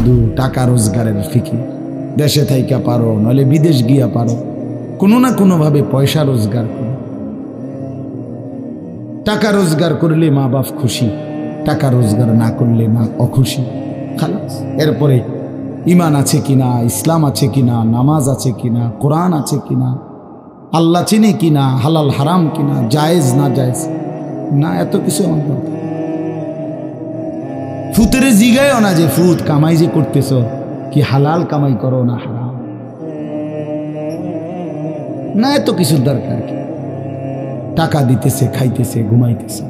শুধু টাকা রোজগারের ফিকির। দেশে থাইকা পারো, নইলে বিদেশ গিয়া পারো, কোনো না কোনোভাবে পয়সা রোজগার করো। টাকা রোজগার করলে মা বাপ খুশি, টাকা রোজগার না করলে না অখুশি। খালাস। এরপরে ইমান আছে কিনা, ইসলাম আছে কিনা, নামাজ আছে কিনা, কোরআন আছে কিনা, আল্লাহ চিনে কিনা, হালাল হারাম কিনা, জায়েজ না জায়েজ না, এত কিছু আমার দরকার। ফুতের জিগায়ও না যে ফুত কামাই যে করতেছ কি হালাল কামাই করো না হারাম, না এত কিছুর দরকার কি। টাকা দিতেছে, খাইতেছে, ঘুমাইতেছে,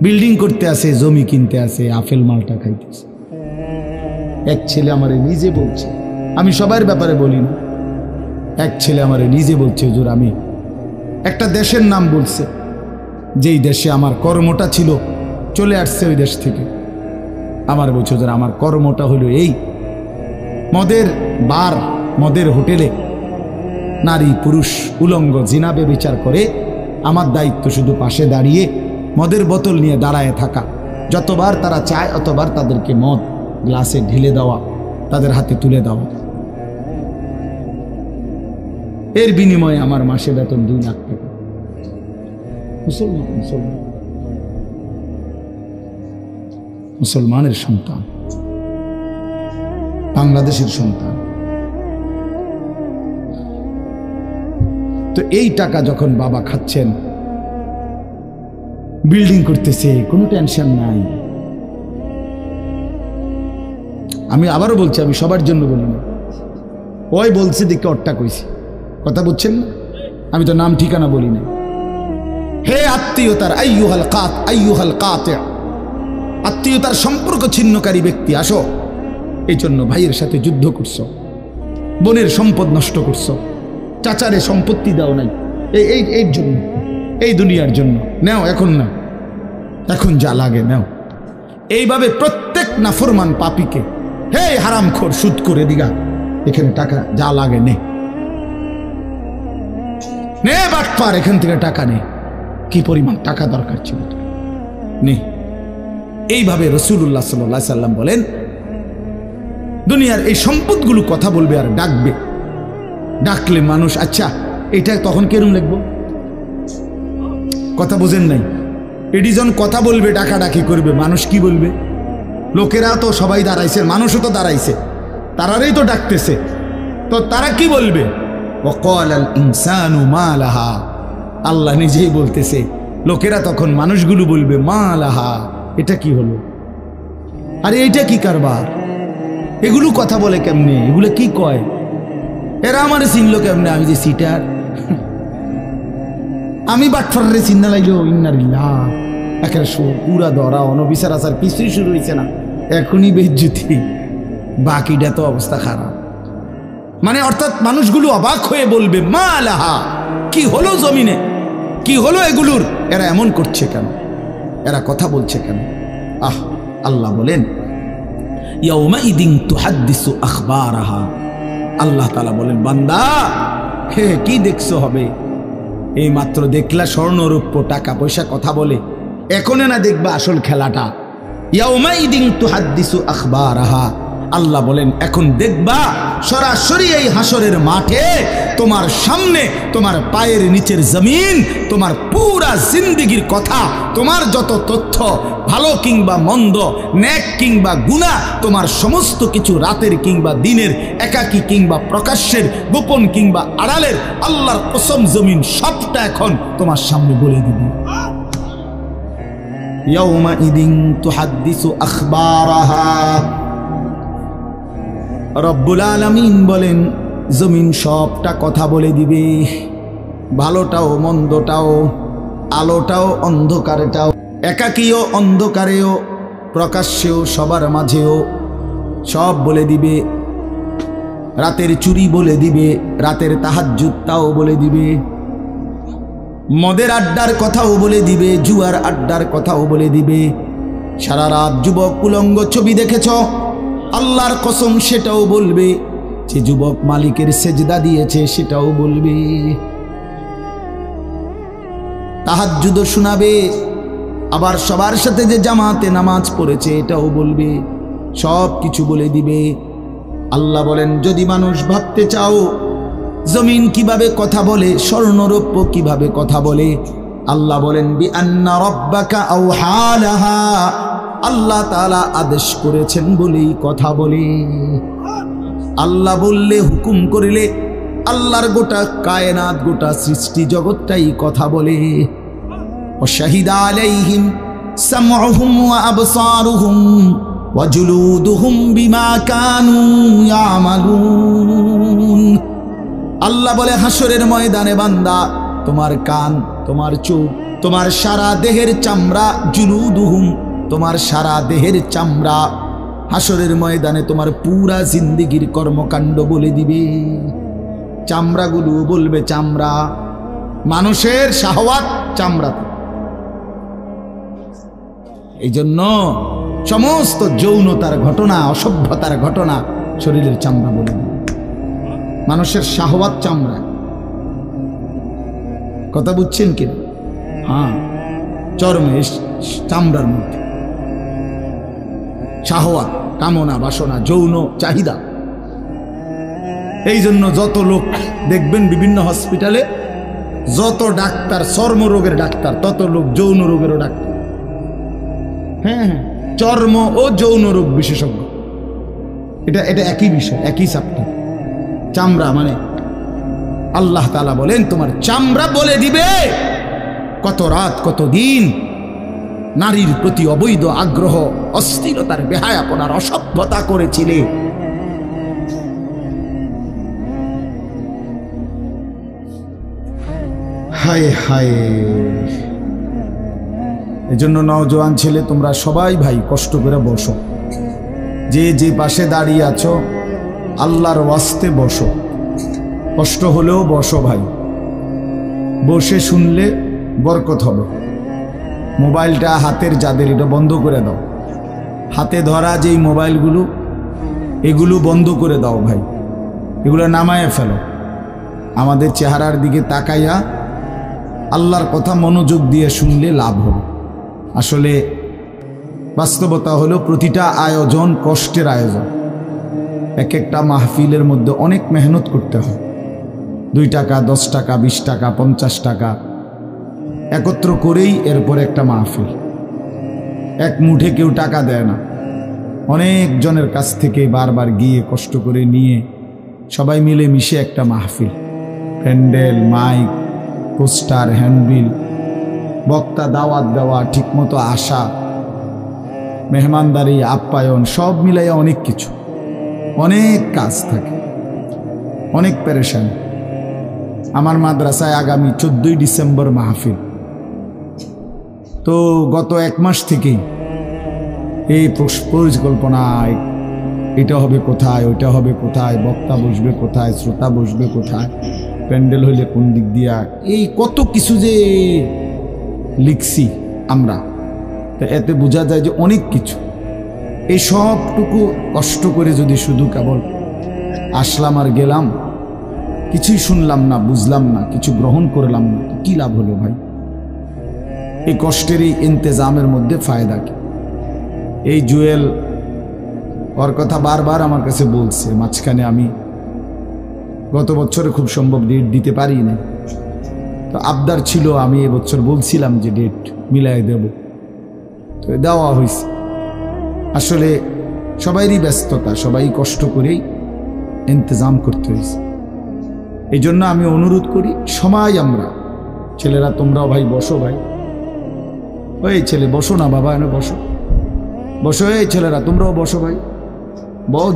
বিল্ডিং করতে আসে, জমি কিনতে আসে, আপেল মালটা খাইতেছে। এক ছেলে আমারে নিজে বলছে, আমি সবার ব্যাপারে বলি না, এক ছেলে আমারে নিজে বলছে, হুজুর আমি একটা দেশের নাম বলছে, যেই দেশে আমার কর্মটা ছিল, চলে আসছে ওই দেশ থেকে। আমার বলছে, হুজুর আমার কর্মটা হলো এই, মদের বার, মদের হোটেলে নারী পুরুষ উলঙ্গ জিনাবে বিচার করে, আমার দায়িত্ব শুধু পাশে দাঁড়িয়ে মদের বোতল নিয়ে দাঁড়ায় থাকা, যতবার তারা চায় অতবার তাদেরকে মদ গ্লাসে ঢেলে দেওয়া, তাদের হাতে তুলে দেওয়া। এর বিনিময়ে আমার মাসে বেতন 2 লাখ টাকা। মুসলমান মুসলমান মুসলমানের সন্তান, বাংলাদেশের সন্তান। তো এই টাকা যখন বাবা খাচ্ছেন, বিল্ডিং করতেছে, কোনো টেনশন নাই। আমি আবারও বলছি, আমি সবার জন্য বলি না, ওই বলছে দেখে ওরটা কইছি, কথা বুঝছেন না? আমি তো নাম ঠিকানা বলি না। হে আত্মীয়তার আইয়ুহাল কাতি, আত্মীয়তার সম্পর্ক ছিন্নকারী ব্যক্তি, আসো। এই জন্য ভাইয়ের সাথে যুদ্ধ করছো, বোনের সম্পদ নষ্ট করছো, চাচারে সম্পত্তি দাও নাই, এই জন্য, এই দুনিয়ার জন্য নেও, এখন না, এখন যা লাগে নেও। এইভাবে প্রত্যেক নাফরমান পাপীকে, হে হারামখোর সুদ করে দিগা, এখানে টাকা যা লাগে নে, নে বাটপার, এখান থেকে টাকা নে, কি পরিমাণ টাকা দরকার ছিল নে। এইভাবে রাসূলুল্লাহ সাল্লাল্লাহু আলাইহি সাল্লাম বলেন, দুনিয়ার এই সম্পদগুলো কথা বলবে আর ডাকবে, ডাকলে মানুষ, আচ্ছা এটা তখন কেরম লিখবো, কথা বোঝেন নাই? এটি যখন কথা বলবে, ডাকাডাকি করবে, মানুষ কি বলবে? লোকেরা তো সবাই দাঁড়াইছে, মানুষও তো দাঁড়াইছে, তারারই তো ডাকতেছে, তো তারা কি বলবে? ওয়াকালাল ইনসানু মা লাহা, আল্লাহ নিজেই বলতেছে, লোকেরা তখন মানুষগুলো বলবে মা লাহা, এটা কি হলো, আরে এইটা কি কারবার, এগুলো কথা বলে কেমনে, এগুলো কি কয়, এরা আমার চিনলো কেমনে, আমি যে সিটার, আমি বাটফারে চিন্তা লাগলো, ইন্নারিল্লাহ, একেবারে পুরা ধরা অনবিচার আচার কিছুই শুরু হয়েছে না, এখনই বেজ্জতি, বাকিটা তো অবস্থা খারাপ। মানে অর্থাৎ মানুষগুলো অবাক হয়ে বলবে মা লাহা, কি হলো জমিনে, কি হলো এগুলোর, এরা এমন করছে কেন, এরা কথা বলছে কেন? আল্লাহ বলেন ইয়াউমাইদিন তুহাদ্দিসু আখবারাহা, আল্লাহ তাআলা বলেন বান্দা হে কি দেখছো হবে, এই মাত্র দেখলা স্বর্ণ রূপ্য টাকা পয়সা কথা বলে, এখনে না দেখবা আসল খেলাটা। ইয়াউমাইদিন তুহাদ্দিসু আখবারাহা, আল্লাহ বলেন এখন দেখবা সরাসরি এই হাসরের মাঠে তোমার সামনে, তোমার পায়ের নিচের জমিন, তোমার পুরা জিন্দেগির কথা, তোমার যত তথ্য, ভালো কিংবা মন্দ, নেক কিংবা গুনাহ, তোমার সমস্ত কিছু রাতের কিংবা দিনের, একাকী কিংবা প্রকাশ্যের, গোপন কিংবা আড়ালের, আল্লাহর কসম জমিন সবটা এখন তোমার সামনে বলে দিবে। ইয়াউমাইদিন তুহাদ্দিসু আখবারাহা, রব্বুল আলামিন বলেন জমিন সবটা কথা বলে দিবে, ভালোটাও মন্দটাও, আলোটাও অন্ধকারটাও, একাকীও অন্ধকারেও, প্রকাশ্যেও, সবার মাঝেও সব বলে দিবে। রাতের চুরি বলে দিবে, রাতের তাহাজ্জুদটাও বলে দিবে, মদের আড্ডার কথাও বলে দিবে, জুয়ার আড্ডার কথাও বলে দিবে। সারা রাত যুবক উলঙ্গ ছবি দেখেছ, আল্লাহর কসম সেটাও বলবে, যে যুবক মালিকের সেজদা দিয়েছে সেটাও বলবে, তাহাজ্জুদ শোনাবে, আবার সবার সাথে যে জামাতে নামাজ পড়েছে এটাও বলবে, সব কিছু বলে দিবে। আল্লাহ বলেন, যদি মানুষ ভাবতে চাও জমিন কিভাবে কথা বলে, স্বর্ণরৌপ্য কিভাবে কথা বলে, আল্লাহ বলেন বিআন্না রাব্বাকা আওহা লাহা, আল্লাহ তাআলা আদেশ করেছেন বলেই কথা বলে। আল্লাহ বললে, হুকুম করিলে আল্লাহর গোটা কায়নাত, গোটা সৃষ্টি জগৎটাই কথা বলে। ওয়াশাহিদা আলাইহিম সামউহুম ওয়া আবসারুহুম ওয়া জুলুদুহুম বিমা কানু ইয়ামালুন। আল্লাহ বলে, হাসরের ময়দানে বান্দা, তোমার কান, তোমার চোখ, তোমার সারা দেহের চামড়া, জুলুদুহুম, তোমার সারা দেহের চামড়া হাসরের ময়দানে তোমার পুরা জিন্দেগির কর্মকাণ্ড বলে দিবে। চামড়াগুলো বলবে, চামড়া, মানুষের শাহওয়াত চামড়া। এই জন্য সমস্ত যৌনতার ঘটনা, অসভ্যতার ঘটনা শরীরের চামড়া বলে দিবে। মানুষের শাহওয়াত চামড়া। কথা বুঝছেন কিনা? হ্যাঁ, চর্মে, চামড়ার মধ্যে শাহওয়াত, কামনা, বাসনা, যৌন চাহিদা। এই জন্য যত লোক দেখবেন বিভিন্ন হসপিটালে, যত ডাক্তার চর্মরোগের ডাক্তার, তত লোক যৌন রোগেরও ডাক্তার। হ্যাঁ, চর্ম ও যৌন রোগ বিশেষজ্ঞ। এটা একই বিষয়, একই চ্যাপ্টার। চামড়া মানে আল্লাহ তাআলা বলেন, তোমার চামড়া বলে দিবে কত রাত, কত দিন নারীর প্রতি অবৈধ আগ্রহ, অস্থিরতার, বেহায়াপনার, অসভ্যতা করেছিলে। হায় হায়। এজন্য নওজোয়ান ছেলে, তোমরা সবাই ভাই কষ্ট করে বসো। যে যে পাশে দাঁড়িয়ে আছো, আল্লাহর ওয়াস্তে বসো। কষ্ট হলেও বসো ভাই, বসে শুনলে বরকত হবে। মোবাইলটা হাতের যাদের, এটা বন্ধ করে দাও। হাতে ধরা যেই মোবাইলগুলো, এগুলো বন্ধ করে দাও ভাই, এগুলো নামায়ে ফেলো। আমাদের চেহারার দিকে তাকাইয়া আল্লাহর কথা মনোযোগ দিয়ে শুনলে লাভ হবে। আসলে বাস্তবতা হলো, প্রতিটা আয়োজন কষ্টের আয়োজন। এক একটা মাহফিলের মধ্যে অনেক মেহনত করতে হয়। 2 টাকা, 10 টাকা, 20 টাকা, 50 টাকা একত্র করেই এরপর একটা মাহফিল। এক মুঠে কেউ টাকা দেয় না, অনেক জনের কাছ থেকে বারবার গিয়ে কষ্ট করে নিয়ে সবাই মিলে মিশে একটা মাহফিল। প্যান্ডেল, মাইক, পোস্টার, হ্যান্ডবিল, বক্তা, দাওয়াত দেওয়া, ঠিকমতো আসা, মেহমানদারি, আপ্যায়ন, সব মিলাইয়া অনেক কিছু, অনেক কাজ থাকে, অনেক পেরেশান। আমার মাদ্রাসায় আগামী 14ই ডিসেম্বর মাহফিল। তো গত 1 মাস থেকেই এই পরিকল্পনা, এটা হবে কোথায়, ওইটা হবে কোথায়, বক্তা বসবে কোথায়, শ্রোতা বসবে কোথায়, প্যান্ডেল হইলে কোন দিক দিয়া, এই কত কিছু যে লিখছি আমরা। তো এতে বোঝা যায় যে অনেক কিছু। এই সবটুকু কষ্ট করে যদি শুধু কেবল আসলাম আর গেলাম, কিছুই শুনলাম না, বুঝলাম না, কিছু গ্রহণ করলাম না, তো কি লাভ হলো ভাই? এই কষ্টের এই ইন্তেজামের মধ্যে ফায়দা কি? এই জুয়েল ওর কথা বারবার আমার কাছে বলছে। মাঝখানে আমি গত বছরে খুব সম্ভব ডেট দিতে পারি না, তো আবদার ছিল, আমি এবছর বলছিলাম যে ডেট মিলাই দেব, তো দেওয়া হয়েছে। আসলে সবাইরই ব্যস্ততা, সবাই কষ্ট করেই ইন্তজাম করতে হয়েছে। এই জন্য আমি অনুরোধ করি, সবাই আমরা, ছেলেরা তোমরাও ভাই বসো, ভাই ওই ছেলে বসো না বাবা, এনে বসো, বসো। এই ছেলেরা তোমরাও বসো ভাই,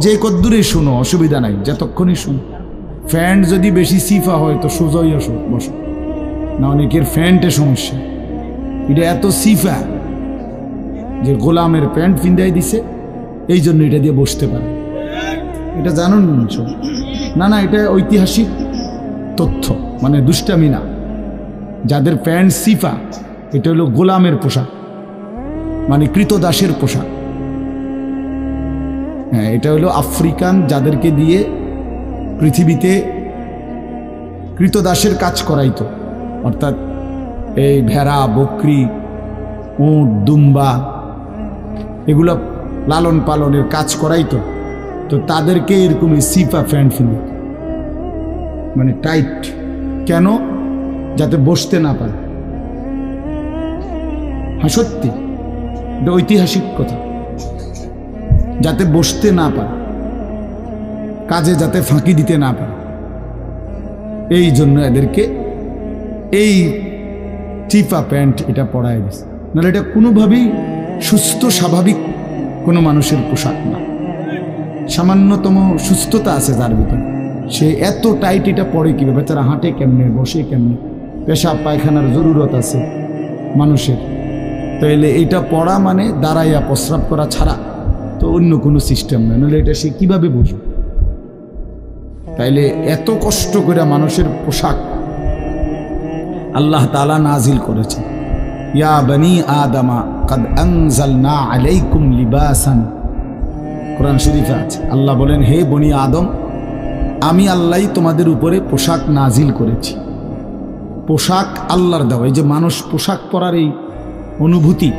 যে কদ্দুরেই শুনো, অসুবিধা নাই, যতক্ষণই শুনো। ফ্যান্ট যদি বেশি সিফা হয় তো সোজাই আসো, বসো না। অনেকের ফ্যান্টে সমস্যা, এটা এত সিফা যে গোলামের প্যান্ট ফিন্দাই দিছে, এই জন্য এটা দিয়ে বসতে পারে। এটা জানুন না? না, এটা ঐতিহাসিক তথ্য, মানে দুষ্টামি না। যাদের প্যান্ট সিফা, এটা হলো গোলামের পোশাক, মানে কৃতদাসের পোশাক। হ্যাঁ, এটা হলো আফ্রিকান, যাদেরকে দিয়ে পৃথিবীতে কৃতদাসের কাজ করাইতো, অর্থাৎ এই ভেড়া, বকরি, উট, দুম্বা, এগুলো লালন পালনের কাজ করাইতো, তো তাদেরকে এরকম সিফা প্যান্ট ফিল, মানে টাইট, কেন? যাতে বসতে না পারে। হ্যাঁ সত্যি, এটা ঐতিহাসিক কথা, যাতে বসতে না পারে, কাজে যাতে ফাঁকি দিতে না পারে, এই জন্য এদেরকে এই চিপা প্যান্ট এটা পরায় দিচ্ছে। নাহলে এটা কোনোভাবেই সুস্থ স্বাভাবিক কোনো মানুষের পোশাক না। সামান্যতম সুস্থতা আছে যার ভিতরে, সে এত টাইট এটা পরে কীভাবে? বেচারা হাঁটে কেমনে, বসে কেমনে, পেশাব পায়খানার জরুরত আছে মানুষের, তাইলে এটা পড়া মানে দাঁড়াইয়া প্রস্রাব করা ছাড়া তো অন্য কোনো সিস্টেম নেই, নাহলে এটা সে কীভাবে বুঝবে? তাইলে এত কষ্ট করে মানুষের পোশাক আল্লাহ তাআলা নাজিল করেছেন। ইয়া বনি আদমা কদ আনজালনা আলাইকুম লিবাসান, কোরআন শরীফে আছে। আল্লাহ বলেন, হে বনি আদম, আমি আল্লাহই তোমাদের উপরে পোশাক নাজিল করেছি। পোশাক আল্লাহর দেওয়া। এই যে মানুষ পোশাক পরার এই অনুভূতি,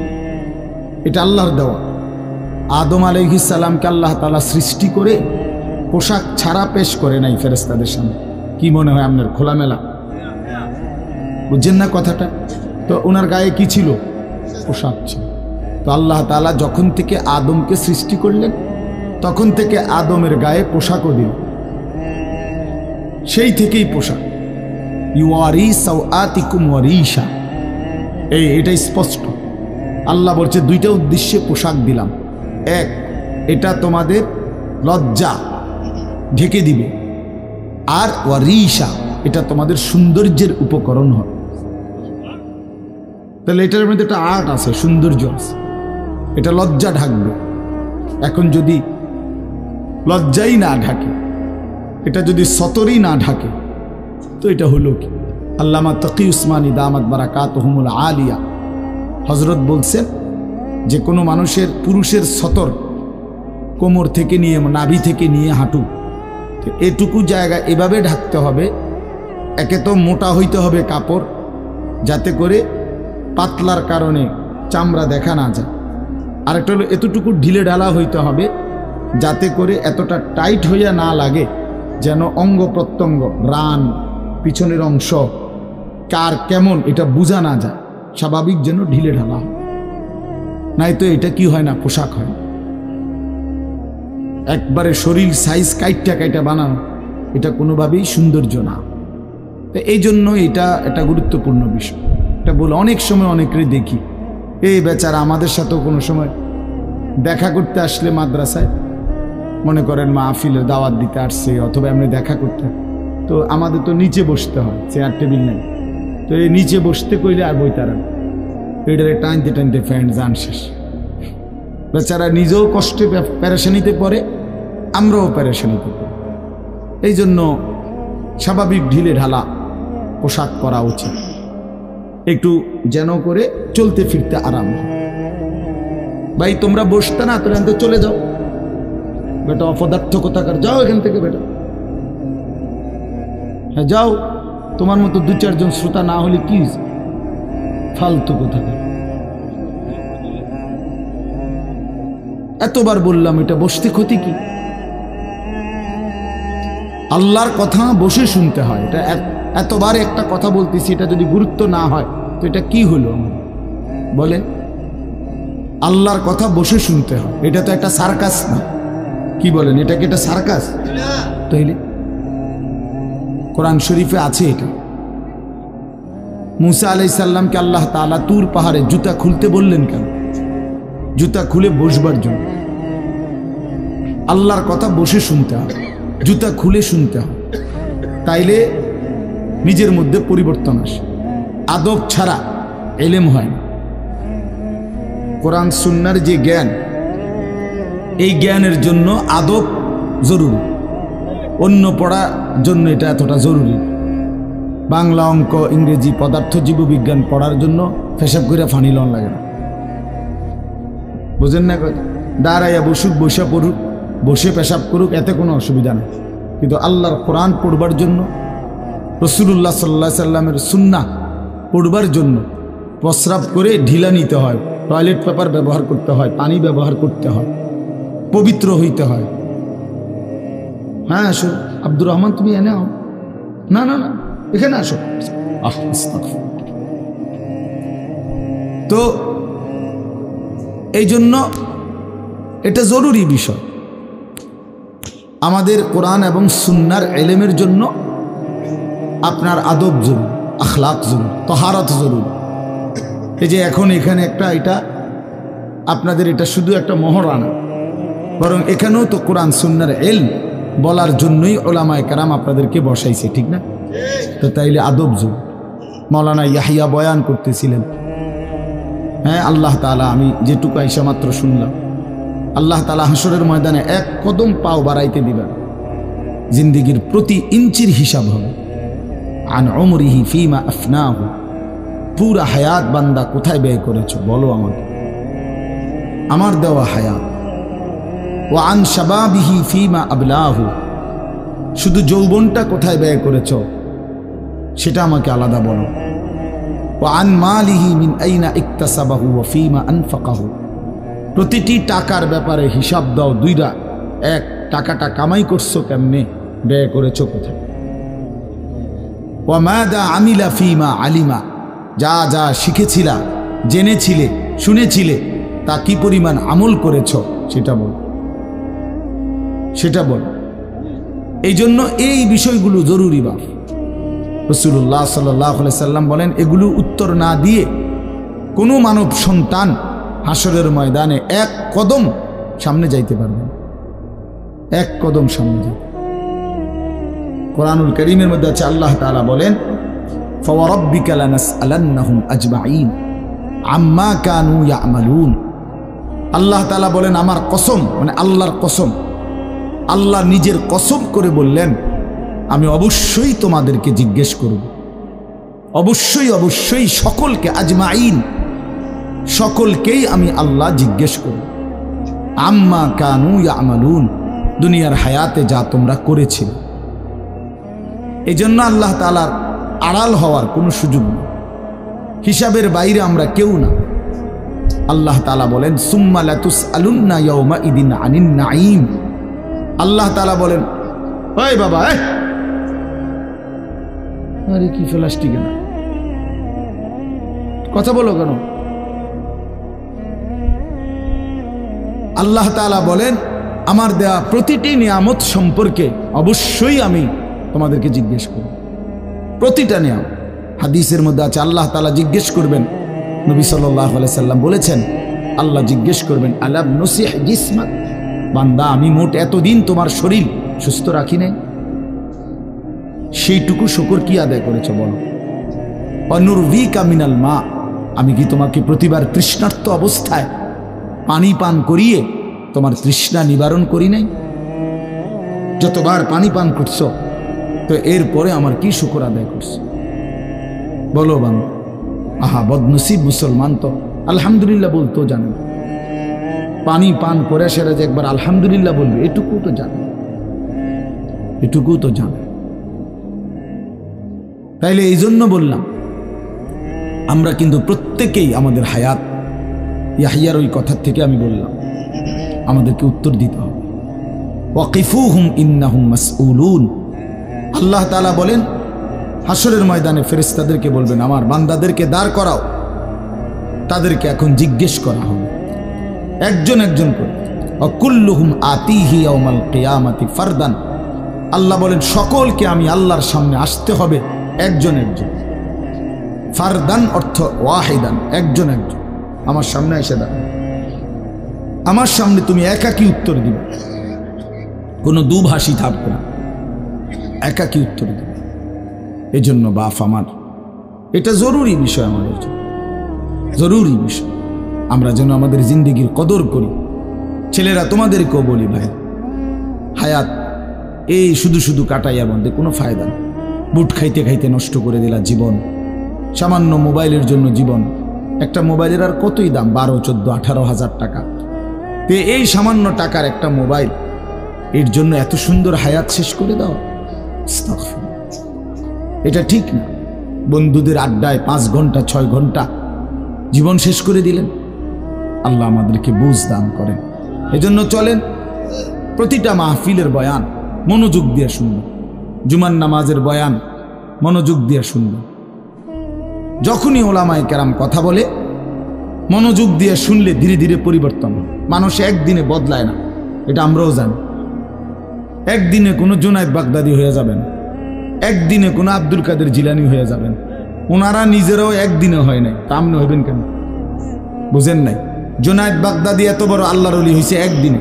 এটা আল্লাহর দেওয়া। আদম আলাইহিস সালামকে আল্লাহ তাআলা সৃষ্টি করে পোশাক ছাড়া পেশ করে নাই ফেরেশতাদের সামনে। কি মনে হয় আপনার? খোলামেলা, বুঝছেন না কথাটা? তো ওনার গায়ে কি ছিল? পোশাক ছিল। তো আল্লাহ তাআলা যখন থেকে আদমকে সৃষ্টি করলেন, তখন থেকে আদমের গায়ে পোশাকও দিল, সেই থেকেই পোশাক। ইউয়ারি সাওআতিকুম ওয়ারিশা, এটাই স্পষ্ট। আল্লাহ বলছে দুইটা উদ্দেশ্যে পোশাক দিলাম। এক, এটা তোমাদের লজ্জা ঢেকে দিবে, আর ওয়ারিশা, এটা তোমাদের সৌন্দর্যের উপকরণ হবে। তাহলে এটার মধ্যে একটা আর্ট আছে, সৌন্দর্য আছে, এটা লজ্জা ঢাকবে। এখন যদি লজ্জাই না ঢাকে, এটা যদি সতরই না ঢাকে, তো এটা হলো কি? আল্লামা তকি উসমানী দামাত বারাকাতুহুমুল আলিয়া হজরত বলছেন যে কোনো মানুষের, পুরুষের সতর কোমর থেকে নিয়ে, নাভি থেকে নিয়ে হাঁটু, এটুকু জায়গা এভাবে ঢাকতে হবে। একে তো মোটা হইতে হবে কাপড়, যাতে করে পাতলার কারণে চামড়া দেখা না যায়। আরেকটা হলো এতটুকু ঢিলে ঢালা হইতে হবে, যাতে করে এতটা টাইট হইয়া না লাগে, যেন অঙ্গ প্রত্যঙ্গ, রান, পিছনের অংশ কার কেমন এটা বোঝা না যায়, স্বাভাবিক যেন ঢিলে ঢালা হয়। নাই তো এটা কি হয় না, পোশাক হয়। একবারে শরীর সাইজ কাইটা কাইটা বানানো, এটা কোনোভাবেই সৌন্দর্য না। তো এই জন্য এটা একটা গুরুত্বপূর্ণ বিষয়। এটা বলে অনেক সময় অনেকেরই দেখি, এই বেচারা আমাদের সাথেও কোনো সময় দেখা করতে আসলে মাদ্রাসায়, মনে করেন মাহফিলের দাওয়াত দিতে আসছে অথবা এমনি দেখা করতে, তো আমাদের তো নিচে বসতে হয়, চেয়ার টেবিল নেই। তো এই নিচে বসতে কইলে আর বইতারা, এটারে টানতে টানতে ফ্যান জান শেষ। বেচারা নিজেও কষ্টে প্যারেশানিতে পড়ে, আমরাও প্যারেশানিতে পড়ি। এই জন্য স্বাভাবিক ঢিলে ঢালা পোশাক পরা উচিত, একটু যেন করে চলতে ফিরতে আরাম হয়। ভাই তোমরা বসতে না, তোরা এখান চলে যাও বেটা, অপদার্থ কোথাকার, যাও এখান থেকে বেটা। হ্যাঁ যাও, তোমার মতো দু চারজন শ্রোতা না হলে কি ফালতু কোথাকার। এতবার বললাম, এটা বসতে ক্ষতি কি? আল্লাহর কথা বসে শুনতে হয়। এটা এতবার একটা কথা বলতেছি, এটা যদি গুরুত্ব না হয় তো এটা কি হলো বলেন? আল্লাহর কথা বসে শুনতে হয়, এটা তো একটা সার্কাস না। কি বলেন, এটা কি একটা সার্কাস? তাইলে কোরআন শরীফে আছে এটা। মুসা আলাইহিস সালামকে আল্লাহ তাআলা তুর পাহাড়ে জুতা খুলতে বললেন কেন? জুতা খুলে বসবার জন্য। আল্লাহর কথা বসে শুনতে হয়, জুতা খুলে শুনতে হয়, তাইলে নিজের মধ্যে পরিবর্তন আসে। আদব ছাড়া ইলম হয় না। কোরআন সুন্নাহর যে জ্ঞান, এই জ্ঞানের জন্য আদব জরুরি, অন্য পড়ার জন্য এটা এতটা জরুরি। বাংলা, অঙ্ক, ইংরেজি, পদার্থ, জীববিজ্ঞান পড়ার জন্য পেশাব করে ফানি লন লাগে না, বুঝেন না? দাঁড়াইয়া বসুক, বসে পড়ুক, বসে পেশাব করুক, এতে কোনো অসুবিধা নেই। কিন্তু আল্লাহর কোরআন পড়বার জন্য, রাসূলুল্লাহ সাল্লাল্লাহু আলাইহি সাল্লামের সুন্নাহ পড়বার জন্য প্রস্রাব করে ঢিলা নিতে হয়, টয়লেট পেপার ব্যবহার করতে হয়, পানি ব্যবহার করতে হয়। পবিত্র হইতে হয়। হ্যাঁ আসো আব্দুর রহমান, তুমি এনে আও। না না না, এখানে আসো। তো এই জন্য এটা জরুরি বিষয়। আমাদের কোরআন এবং সুন্নার এলেমের জন্য আপনার আদব জরুরি, আখলাক জরুরি, তহারত জরুরি। এই যে এখন এখানে একটা, এটা আপনাদের এটা শুধু একটা মহড়া না, বরং এখানেও তো কোরআন সুন্নার এলম বলার জন্যই ওলামায়ে কেরাম আপনাদেরকে বসাইছে, ঠিক না? তো তাইলে আদব জরুরি। মাওলানা ইয়াহিয়া বয়ান করতেছিলেন, হ্যাঁ আল্লাহ তাআলা, আমি যেটুকু আইসা মাত্র শুনলাম, আল্লাহ তাআলা হাসরের ময়দানে এক কদম পাও বাড়াইতে দিবেন, জিন্দিগির প্রতি ইঞ্চির হিসাব হবে। আন উমরিহি ফিমা আফনাহু, পুরা হায়াত বান্দা কোথায় ব্যয় করেছো বলো আমাকে, আমার দেওয়া হায়াত। ও আন শাবাবিহি ফিমা আবলাহু, শুধু যৌবনটা কোথায় ব্যয় করেছো সেটা আমাকে আলাদা বলো। ও আন মালিহি মিন আইনা ইকতাসাবাহু ওয়া ফিমা আনফাকাহু, প্রতিটি টাকার ব্যাপারে হিসাব দাও দুইটা। এক, টাকাটা কামাই করছো কেমনে, ব্যয় করেছো কোথায়। ওয়া মাদা আমিলা ফিমা আলিমা, যা যা শিখেছিলা, জেনেছিলে, শুনেছিলে, তা কি পরিমাণ আমল করেছো সেটা বল, সেটা বল। এই জন্য এই বিষয়গুলো জরুরি। বাপ রাসূলুল্লাহ সাল্লাল্লাহু আলাইহি সাল্লাম বলেন, এগুলো উত্তর না দিয়ে কোনো মানব সন্তান হাসরের ময়দানে এক কদম সামনে যাইতে পারবে, এক কদম সামনে যাইতে। কোরআনুল কারীমের মধ্যে আছে, আল্লাহ তাআলা বলেন, ফাওয়ারাব্বিকা লানাসআলান্নাহুম আজমাইন আম্মা কানু ইয়ামালুন। আল্লাহ তাআলা বলেন, আমার কসম, মানে আল্লাহর কসম, আল্লাহ নিজের কসম করে বললেন, আমি অবশ্যই তোমাদেরকে জিজ্ঞেস করব, অবশ্যই অবশ্যই সকলকে, আজমাইন, সকলকেই আমি আল্লাহ জিজ্ঞেস করব, আম্মা কানু ইয়ামালুন, দুনিয়ার হায়াতে যা তোমরা করেছিলে। এই জন্য আল্লাহ তাআলার আড়াল হওয়ার কোনো সুযোগ নেই, হিসাবের বাইরে আমরা কেউ না। আল্লাহ তাআলা বলেন, সুম্মা লাতুসআলুন্না ইয়াউমাইদিন আনিন নাঈম। আল্লাহ তাআলা বলেন, ওই বাবা, আরে কি প্লাস্টিক না, কথা বলো কেন? আল্লাহ তাআলা বলেন, আমার দেয়া প্রতিটি নিয়ামত সম্পর্কে অবশ্যই আমি তোমাদেরকে জিজ্ঞেস করব, প্রতিটা নিয়ামত। হাদিসের মধ্যে আছে, আল্লাহ তাআলা জিজ্ঞেস করবেন, নবী সাল্লাল্লাহু আলাইহি সাল্লাম বলেছেন, আল্লাহ জিজ্ঞেস করবেন, আলাম নুসিহ জিসমাক, বান্দা আমি মোট এতদিন তোমার শরীর সুস্থ রাখি নাই, সেইটুকু শুকর কি আদায় করেছো বলো। অনুরভিকা মিনাল মা, আমি কি তোমাকে প্রতিবার তৃষ্ণার্ত অবস্থায় পানি পান করিয়ে তোমার তৃষ্ণা নিবারণ করি নাই? যতবার পানি পান করছো, তো এরপরে আমার কি শুকর আদায় করছো বলো বান্দা। আহা বদনসিব মুসলমান তো আলহামদুলিল্লাহ বলতেও জানে না, পানি পান করে সেটা যে একবার আলহামদুলিল্লাহ বলবে এটুকু তো জানে, এটুকু তো জানে। তাইলে এই জন্য বললাম, আমরা কিন্তু প্রত্যেকেই আমাদের হায়াত, ইয়াহিয়ার ওই কথার থেকে আমি বললাম, আমাদেরকে উত্তর দিতে হবে। ওয়াকিফুহুম ইন্নাহুম মাসউলুন। আল্লাহ তাআলা বলেন, হাসরের ময়দানে ফেরেশতাদেরকে বলবেন, আমার বান্দাদেরকে দাঁড় করাও, তাদেরকে এখন জিজ্ঞেস করা হবে একজন একজন করে। ওয়াকুল্লুহুম আতিহি ইয়াউমাল কিয়ামাতি ফারদান। আল্লাহ বলেন, সকলকে আমি আল্লাহর সামনে আসতে হবে একজন একজন। ফারদান অর্থ ওয়াহিদান, একজন একজন আমার সামনে এসে দাঁড়াবে, আমার সামনে তুমি একাকী উত্তর দিবে, কোনো দুভাষী থাকবে না, একাকী উত্তর দিবে। এই জন্য বাপ আমার, এটা জরুরি বিষয়, আমাদের জন্য জরুরি বিষয়। আমরা যেন আমাদের জিন্দেগির কদর করি। ছেলেরা তোমাদেরকেও বলি, ভাই হায়াত এই শুধু শুধু কাটাইয়া বন্ধে কোনো ফায়দা নেই। বুট খাইতে খাইতে নষ্ট করে দিলা জীবন, সামান্য মোবাইলের জন্য জীবন। একটা মোবাইলের আর কতই দাম, 12, 14, 18,000 টাকা। তো এই সামান্য টাকার একটা মোবাইল, এর জন্য এত সুন্দর হায়াত শেষ করে দাও, এটা ঠিক না। বন্ধুদের আড্ডায় 5 ঘন্টা 6 ঘন্টা জীবন শেষ করে দিলেন। আল্লাহ আমাদেরকে বুঝ দান করেন। এজন্য চলেন প্রতিটা মাহফিলের বয়ান মনোযোগ দিয়ে শুনবেন, জুমার নামাজের বয়ান মনোযোগ দিয়ে শুনবেন। যখনই ওলামায়ে কেরাম কথা বলে মনোযোগ দিয়ে শুনলে ধীরে ধীরে পরিবর্তন হয়। মানুষ একদিনে বদলায় না, এটা আমরাও জানি। একদিনে কোনো জুনায়েদ বাগদাদি হয়ে যাবেন, একদিনে কোনো আব্দুল কাদের জিলানি হয়ে যাবেন। ওনারা নিজেরাও একদিনে হয় নাই, তা আপনি হইবেন কেন? বুঝেন নাই? জুনায়েদ বাগদাদি এত বড় আল্লাহর ওলি হয়েছে একদিনে,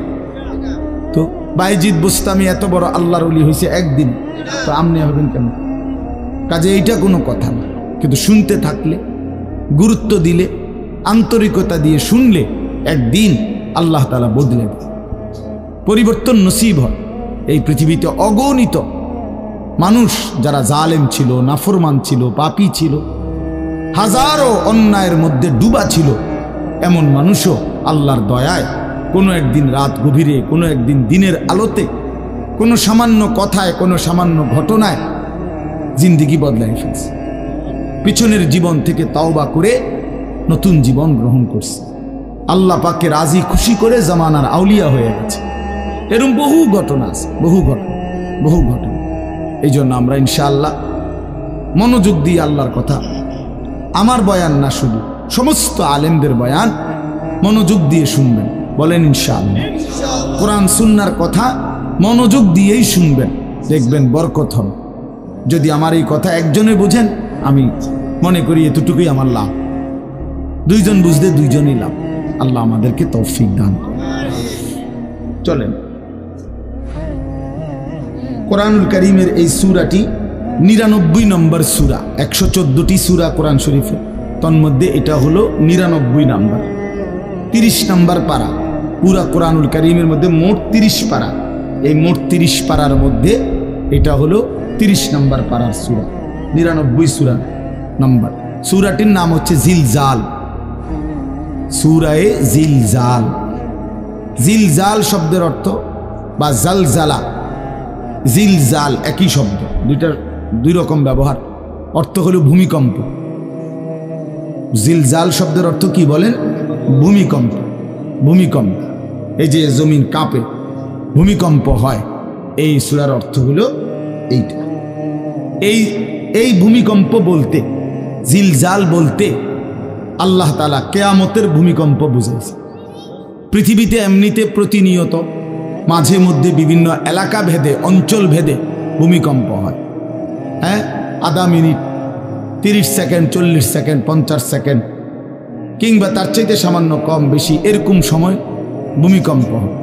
তো বাইজিদ বুস্তামি এত বড় আল্লাহর ওলি হয়েছে একদিনে, তো আপনি হবেন কেন? কাজে এইটা কোনো কথা না। কিন্তু শুনতে থাকলে, গুরুত্ব দিলে, আন্তরিকতা দিয়ে শুনলে একদিন আল্লাহ তাআলা বদলে দেয়, পরিবর্তন নসিব হয়। এই পৃথিবীতে অগণিত মানুষ যারা জালেম ছিল, নাফরমান ছিল, পাপী ছিল, হাজারো অন্যায়ের মধ্যে ডুবা ছিল, এমন মানুষও আল্লাহর দয়ায় কোনো একদিন রাত গভীরে, কোনো একদিন দিনের আলোতে, কোনো সামান্য কথায়, কোনো সামান্য ঘটনায় জিন্দেগি বদলায় ফেলছে। পিছনের জীবন থেকে তওবা করে নতুন জীবন গ্রহণ করছে, আল্লাহ পাককে রাজি খুশি করে জামানার আউলিয়া হয়ে গেছে। এরকম বহু ঘটনা আছে, বহু ঘটনা। এই জন্য আমরা ইনশাআল্লাহ মনোযোগ দিয়ে আল্লাহর কথা, আমার বয়ান না শুধু সমস্ত আলেমদের বয়ান মনোযোগ দিয়ে শুনবেন। বলেন ইনশাআল্লাহ। কোরআন সুন্নাহর কথা মনোযোগ দিয়েই শুনবেন, দেখবেন বরকত হবে। যদি আমার এই কথা একজনে বুঝেন, আমি মনে করি এতটুকুই আমার লাভ। দুইজন বুঝলে দুইজনই লাভ। আল্লাহ আমাদেরকে তৌফিক দান করুন। চলেন, কোরআনুল কারীমের এই সূরাটি 99 নম্বর সূরা। 114টি সূরা কোরআন শরীফে, তন্মধ্যে এটা হলো 99 নম্বর, 30 নম্বর পারা। পুরা কোরআনুল কারীমের মধ্যে মোট 30 পারা। এই মোট 30 পারার মধ্যে এটা হলো 30 নম্বর পারার সূরা, 99 সূরা নম্বর। সূরাটির নাম হচ্ছে জিলজাল, সূরায়ে জিলজাল। জিলজাল শব্দের অর্থ বা জালজালা, জিলজাল একই শব্দ, দুইটার দুই রকম ব্যবহার। অর্থ হলো ভূমিকম্প। জিলজাল শব্দের অর্থ কি বলেন? ভূমিকম্প। ভূমিকম্প, এই যে জমিন কাঁপে, ভূমিকম্প হয়, এই সূরার অর্থ হলো এইটা। এই ভূমিকম্প বলতে, জিলজাল বলতে আল্লাহ তাআলা কিয়ামতের ভূমিকম্প বুঝাইছে। পৃথিবীতে এমনিতে প্রতিনিয়ত মাঝে মধ্যে বিভিন্ন এলাকা ভেদে, অঞ্চল ভেদে ভূমিকম্প হয়। হ্যাঁ, আধা মিনিট, 30 সেকেন্ড, 40 সেকেন্ড, 50 সেকেন্ড, কিংবা তার চাইতে সামান্য কম বেশি এরকম সময় ভূমিকম্প হয়।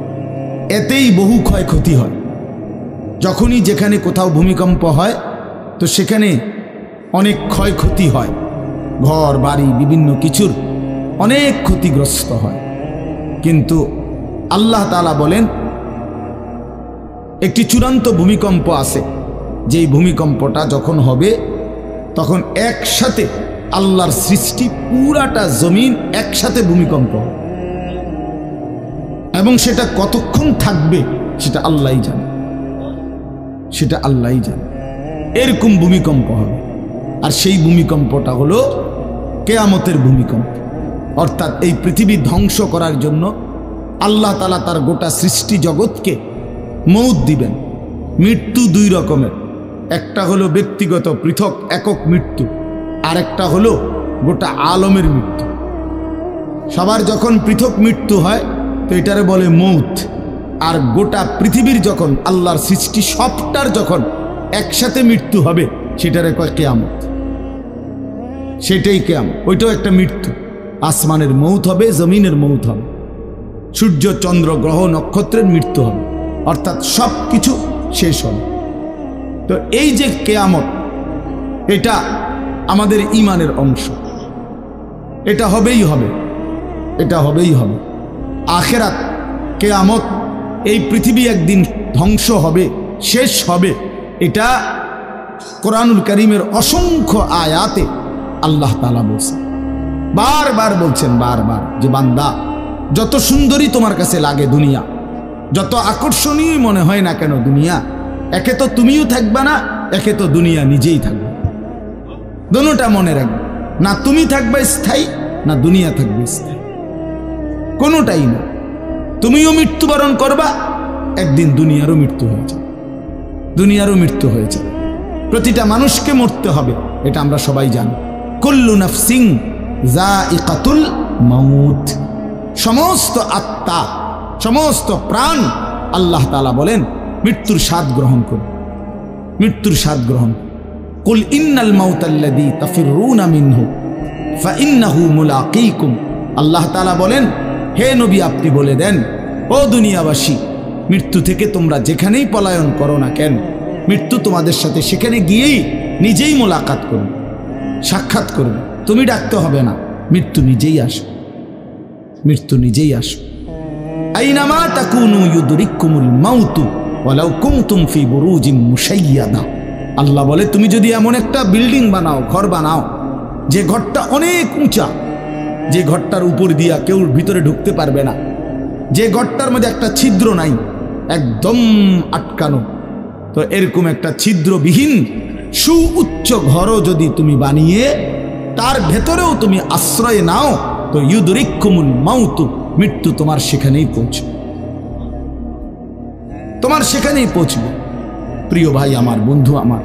এতেই বহু ক্ষয়ক্ষতি হয়। যখনই যেখানে কোথাও ভূমিকম্প হয়, তো সেখানে অনেক ক্ষয়ক্ষতি হয়, ঘর বাড়ি বিভিন্ন কিছুর অনেক ক্ষতিগ্রস্ত হয়। কিন্তু আল্লাহ তাআলা বলেন একটি চূড়ান্ত ভূমিকম্প আছে, যেই ভূমিকম্পটা যখন হবে তখন একসাথে আল্লাহর সৃষ্টি পুরাটা জমিন একসাথে ভূমিকম্প, এবং সেটা কতক্ষণ থাকবে সেটা আল্লাহই জানে, সেটা আল্লাহই জানে। এরকম ভূমিকম্প হবে। আর সেই ভূমিকম্পটা হলো কিয়ামতের ভূমিকম্প। অর্থাৎ এই পৃথিবী ধ্বংস করার জন্য আল্লাহ তাআলা তার গোটা সৃষ্টি জগৎকে মৌত দিবেন। মৃত্যু দুই রকমের, একটা হলো ব্যক্তিগত পৃথক একক মৃত্যু, আর একটা হলো গোটা আলমের মৃত্যু। সবার যখন পৃথক মৃত্যু হয় তো এটারে বলে মৌত। আর গোটা পৃথিবীর যখন আল্লাহর সৃষ্টি সবটার যখন একসাথে মৃত্যু হবে সেটারে কয় কিয়ামত। সেটাই কিয়ামত, ওইটাও একটা মৃত্যু। আসমানের মৌত হবে, জমিনের মৌত হবে, সূর্য চন্দ্র গ্রহ নক্ষত্রের মৃত্যু হবে, অর্থাৎ সব কিছু শেষ হবে। তো এই যে কিয়ামত, এটা আমাদের ঈমানের অংশ, এটা হবেই হবে, এটা হবেই হবে। আখিরাত, কিয়ামত, এই পৃথিবী একদিন ধ্বংস হবে, শেষ হবে, এটা কোরআনুল কারীমের অসংখ্য আয়াতে আল্লাহ তাআলা বলছেন, বারবার বলছেন, বারবার, যে বান্দা যত সুন্দরী তোমার কাছে লাগে দুনিয়া, যত আকর্ষণীয় মনে হয় না কেন দুনিয়া, একে তো তুমিও থাকবে না, একে তো দুনিয়া নিজেই থাকবে। দোনোটা মনে রাখবে, না তুমি থাকবে স্থায়ী, না দুনিয়া থাকবে স্থায়ী, কোনোটাই না। তুমিও মৃত্যুবরণ করবা, একদিন দুনিয়ারও মৃত্যু হয়ে যাবে, দুনিয়ারও মৃত্যু হয়ে যাবে। প্রতিটা মানুষকে মরতে হবে, এটা আমরা সবাই জানি। কুল্লু নাফসিন যায়িকাতুল মাউত, সমস্ত আত্মা, সমস্ত প্রাণ আল্লাহ তাআলা বলেন মৃত্যুর স্বাদ গ্রহণ করুন, মৃত্যুর স্বাদ গ্রহণ। কুল ইন্নাল মাউতাল্লাযী তাফিরুনা মিনহু ফাইন্নাহু মুলাকীকুম, আল্লাহ তাআলা বলেন হে নবী আপনি বলে দেন, ও দুনিয়াবাসী, মৃত্যু থেকে তোমরা যেখানেই পলায়ন করো না কেন, মৃত্যু তোমাদের সাথে সেখানে গিয়েই নিজেই মোলাকাত করবে, সাক্ষাৎ করবে। তুমি ডাকতে হবে না, মৃত্যু নিজেই আসবে, মৃত্যু নিজেই আসবে। আইনামা তাকুনু ইউদরিকুমুল মাউতু ওয়ালাউ কুনতুম ফি বুরুজিম মুশাইয়াদা, আল্লাহ বলে তুমি যদি এমন একটা বিল্ডিং বানাও, ঘর বানাও, যে ঘরটা অনেক উঁচা, যে ঘরটার উপর দিয়া কেউ ভিতরে ঢুকতে পারবে না, যে ঘরটার মধ্যে একটা ছিদ্র নাই, একদম আটকানো, তো এরকম একটা ছিদ্রবিহীন সুউচ্চ ঘরও যদি তুমি বানিয়ে তার ভেতরেও তুমি আশ্রয় নাও, তো ইউদরিকুমুল মাউতু, মৃত্যু তোমার সেখানেই পৌঁছবে, তোমার সেখানেই পৌঁছবে। প্রিয় ভাই আমার, বন্ধু আমার,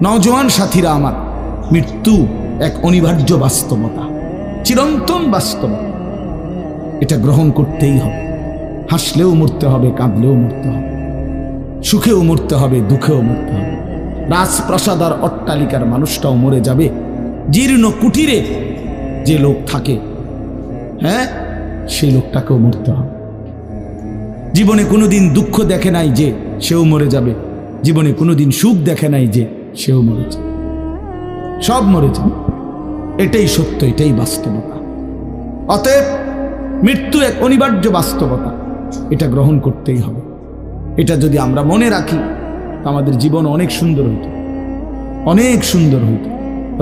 নওজোয়ান সাথীরা আমার, মৃত্যু এক অনিবার্য বাস্তবতা, চিরন্তন বাস্তবতা, এটা গ্রহণ করতেই হবে। হাসলেও মরতে হবে, কাঁদলেও মরতে হবে, সুখেও মরতে হবে, দুঃখেও মরতে হবে। রাজপ্রাসাদ আর অট্টালিকার মানুষটাও মরে যাবে, জীর্ণ কুটিরে যে লোক থাকে, হ্যাঁ, সেই লোকটাকেও মরতে হবে। জীবনে কোনোদিন দুঃখ দেখে নাই যে সেও মরে যাবে, জীবনে কোনোদিন সুখ দেখে নাই যে সেও মরে যাবে, সব মরে যাবে। এটাই সত্য, এটাই বাস্তবতা। অতএব মৃত্যু এক অনিবার্য বাস্তবতা, এটা গ্রহণ করতেই হবে। এটা যদি আমরা মনে রাখি, আমাদের জীবন অনেক সুন্দর হইত, অনেক সুন্দর হইত।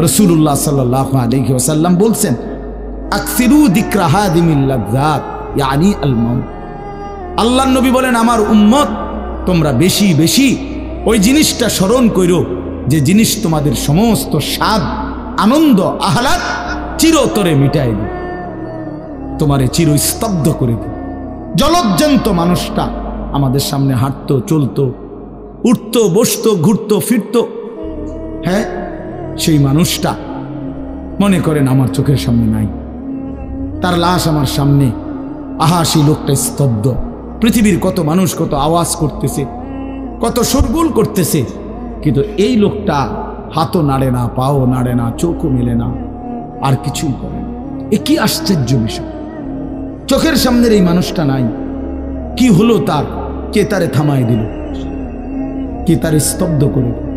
রাসূলুল্লাহ সাল্লাল্লাহু আলাইহি ওয়াসাল্লাম বলছেন, আকসিরু যিকরা হাদিমিল লাযযাত ইয়ানি আল মাউত। আল্লাহর নবী বলেন, আমার উম্মত তোমরা বেশি বেশি ওই জিনিসটা স্মরণ করো যে জিনিস তোমাদের সমস্ত স্বাদ, আনন্দ, আহ্লাদ চিরতরে মিটাই দিবে, তোমারে চিরস্তব্ধ করে দিবে। জলজ্জান্ত মানুষটা আমাদের সামনে হাঁটতো, চলতো, উঠতো, বসতো, ঘুরতো, ফিরতো, হ্যাঁ, সেই মানুষটা মনে করেন আমার চোখের সামনে নাই, তার লাশ আমার সামনে, আহা সেই লোকটা স্তব্ধ। পৃথিবীর কত মানুষ কত আওয়াজ করতেছে, কত শোরগোল করতেছে, কিন্তু এই লোকটা হাতও নাড়ে না, পাও নাড়ে না, চোখও মেলে না, আর কিছুই করে না। এ কি আশ্চর্য বিষয়! চোখের সামনের এই মানুষটা নাই, কি হলো তার? কে তারে থামায় দিল? কে তারে স্তব্ধ করে দিল?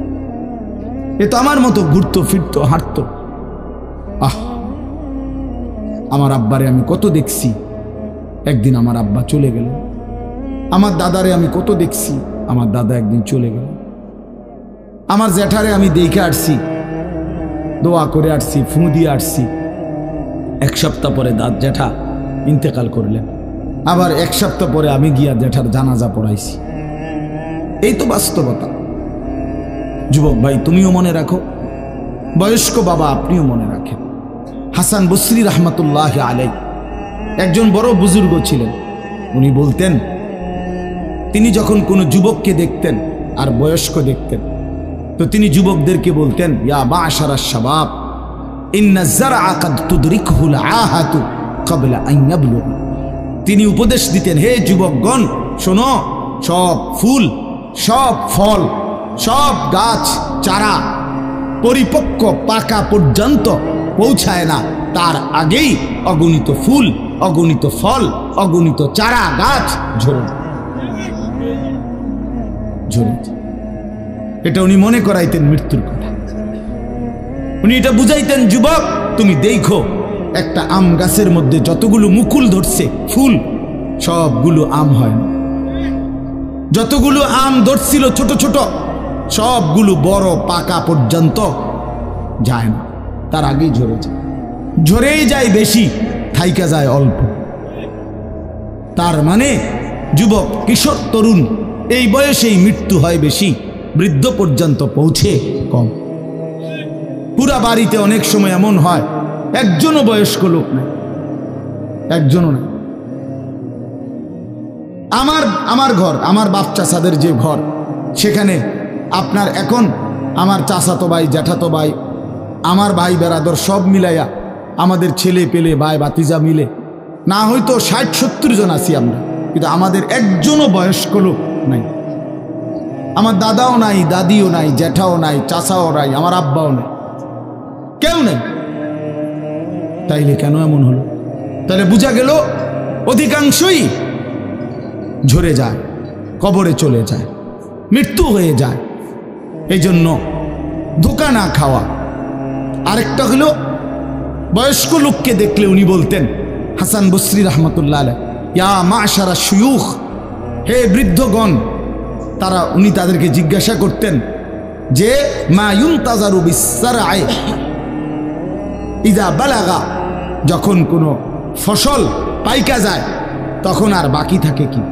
এ তো আমার মতো ঘুরতো, ফিরতো, হাঁটতো। আহ, আমার আব্বারে আমি কত দেখছি, একদিন আমার আব্বা চলে গেল। আমার দাদারে আমি কত দেখছি, আমার দাদা একদিন চলে গেল। আমার জ্যাঠারে আমি দেখে আসছি, দোয়া করে আসছি, ফু দিয়ে আসছি। এক সপ্তাহ পরে জ্যাঠা ইন্তেকাল করলেন, আবার এক সপ্তাহ পরে আমি গিয়া জ্যাঠার জানাজা পড়াইছি। এই তো বাস্তবতা। যুবক ভাই, তুমিও মনে রাখো, বয়স্ক বাবা আপনিও মনে রাখেন। হাসান বসরি রহমতুল্লাহ আলাইহি একজন বড় বুজুর্গ ছিলেন। উনি বলতেন, তিনি যখন কোনো যুবককে দেখতেন আর বয়স্ক দেখতেন, তো তিনি যুবকদেরকে বলতেন, ইয়া মা'শারাশ শাবাব ইন্না যারআ কাদ তুদরিকুহুল আহাতু ক্বাবলা আন ইয়াবলুগ। তিনি উপদেশ দিতেন, হে যুবকগণ শোনো, সব ফুল, সব ফল, সব গাছ চারা পরিপক্ক পাকা পর্যন্ত পৌঁছায় না, তার আগেই অগণিত ফুল, অগণিত ফল, অগণিত চারা গাছ ঝরে ঝরে। এটা উনি মনে করাইতেন মৃত্যুর কথা। উনি এটা বুঝাইতেন, যুবক তুমি দেখো, একটা আম গাছের মধ্যে যতগুলো মুকুল ধরছে ফুল, সবগুলো আম হয় না। যতগুলো আম ধরছিল ছোট ছোট, সবগুলো বড় পাকা পর্যন্ত যায় না, তার আগেই ঝরে যায়। ঝরেই যায় বেশি, থাইকা যায় অল্প। তার মানে যুবক, কিশোর, তরুণ এই বয়সেই মৃত্যু হয় বেশি, বৃদ্ধ পর্যন্ত পৌঁছে কম। পুরা বাড়িতে অনেক সময় এমন হয় একজনও বয়স্ক লোক নাই, একজনও নাই। আমার ঘর, আমার বাপ চাচাদের যে ঘর, সেখানে আপনার এখন আমার চাচাতো ভাই, জ্যাঠাতো ভাই, আমার ভাই বেরাদর সব মিলাইয়া আমাদের ছেলে পেলে ভাই বাতিজা মিলে না হয়তো 60-70 জন আছি আমরা, কিন্তু আমাদের একজনও বয়স্ক লোক নাই। আমার দাদাও নাই, দাদিও নাই, জ্যাঠাও নাই, চাচাও নাই, আমার আব্বাও নাই, কেউ নেই। তাইলে কেন এমন হলো? তাহলে বোঝা গেল অধিকাংশই ঝরে যায়, কবরে চলে যায়, মৃত্যু হয়ে যায়। এই জন্য ধোঁকা না খাওয়া। আরেকটা হলো বয়স্ক লোককে দেখলে উনি বলতেন, হাসান বসরি রহমতুল্লাহ আলাইহি, ইয়া মাশারা শুয়ুখ, হে বৃদ্ধগণ। উনি তাদেরকে জিজ্ঞাসা করতেন যে মা ইউনতাজারু বিসসারআ ইযা বালাগা, যখন কোনো ফসল পাইকা যায় তখন আর বাকি থাকে কি?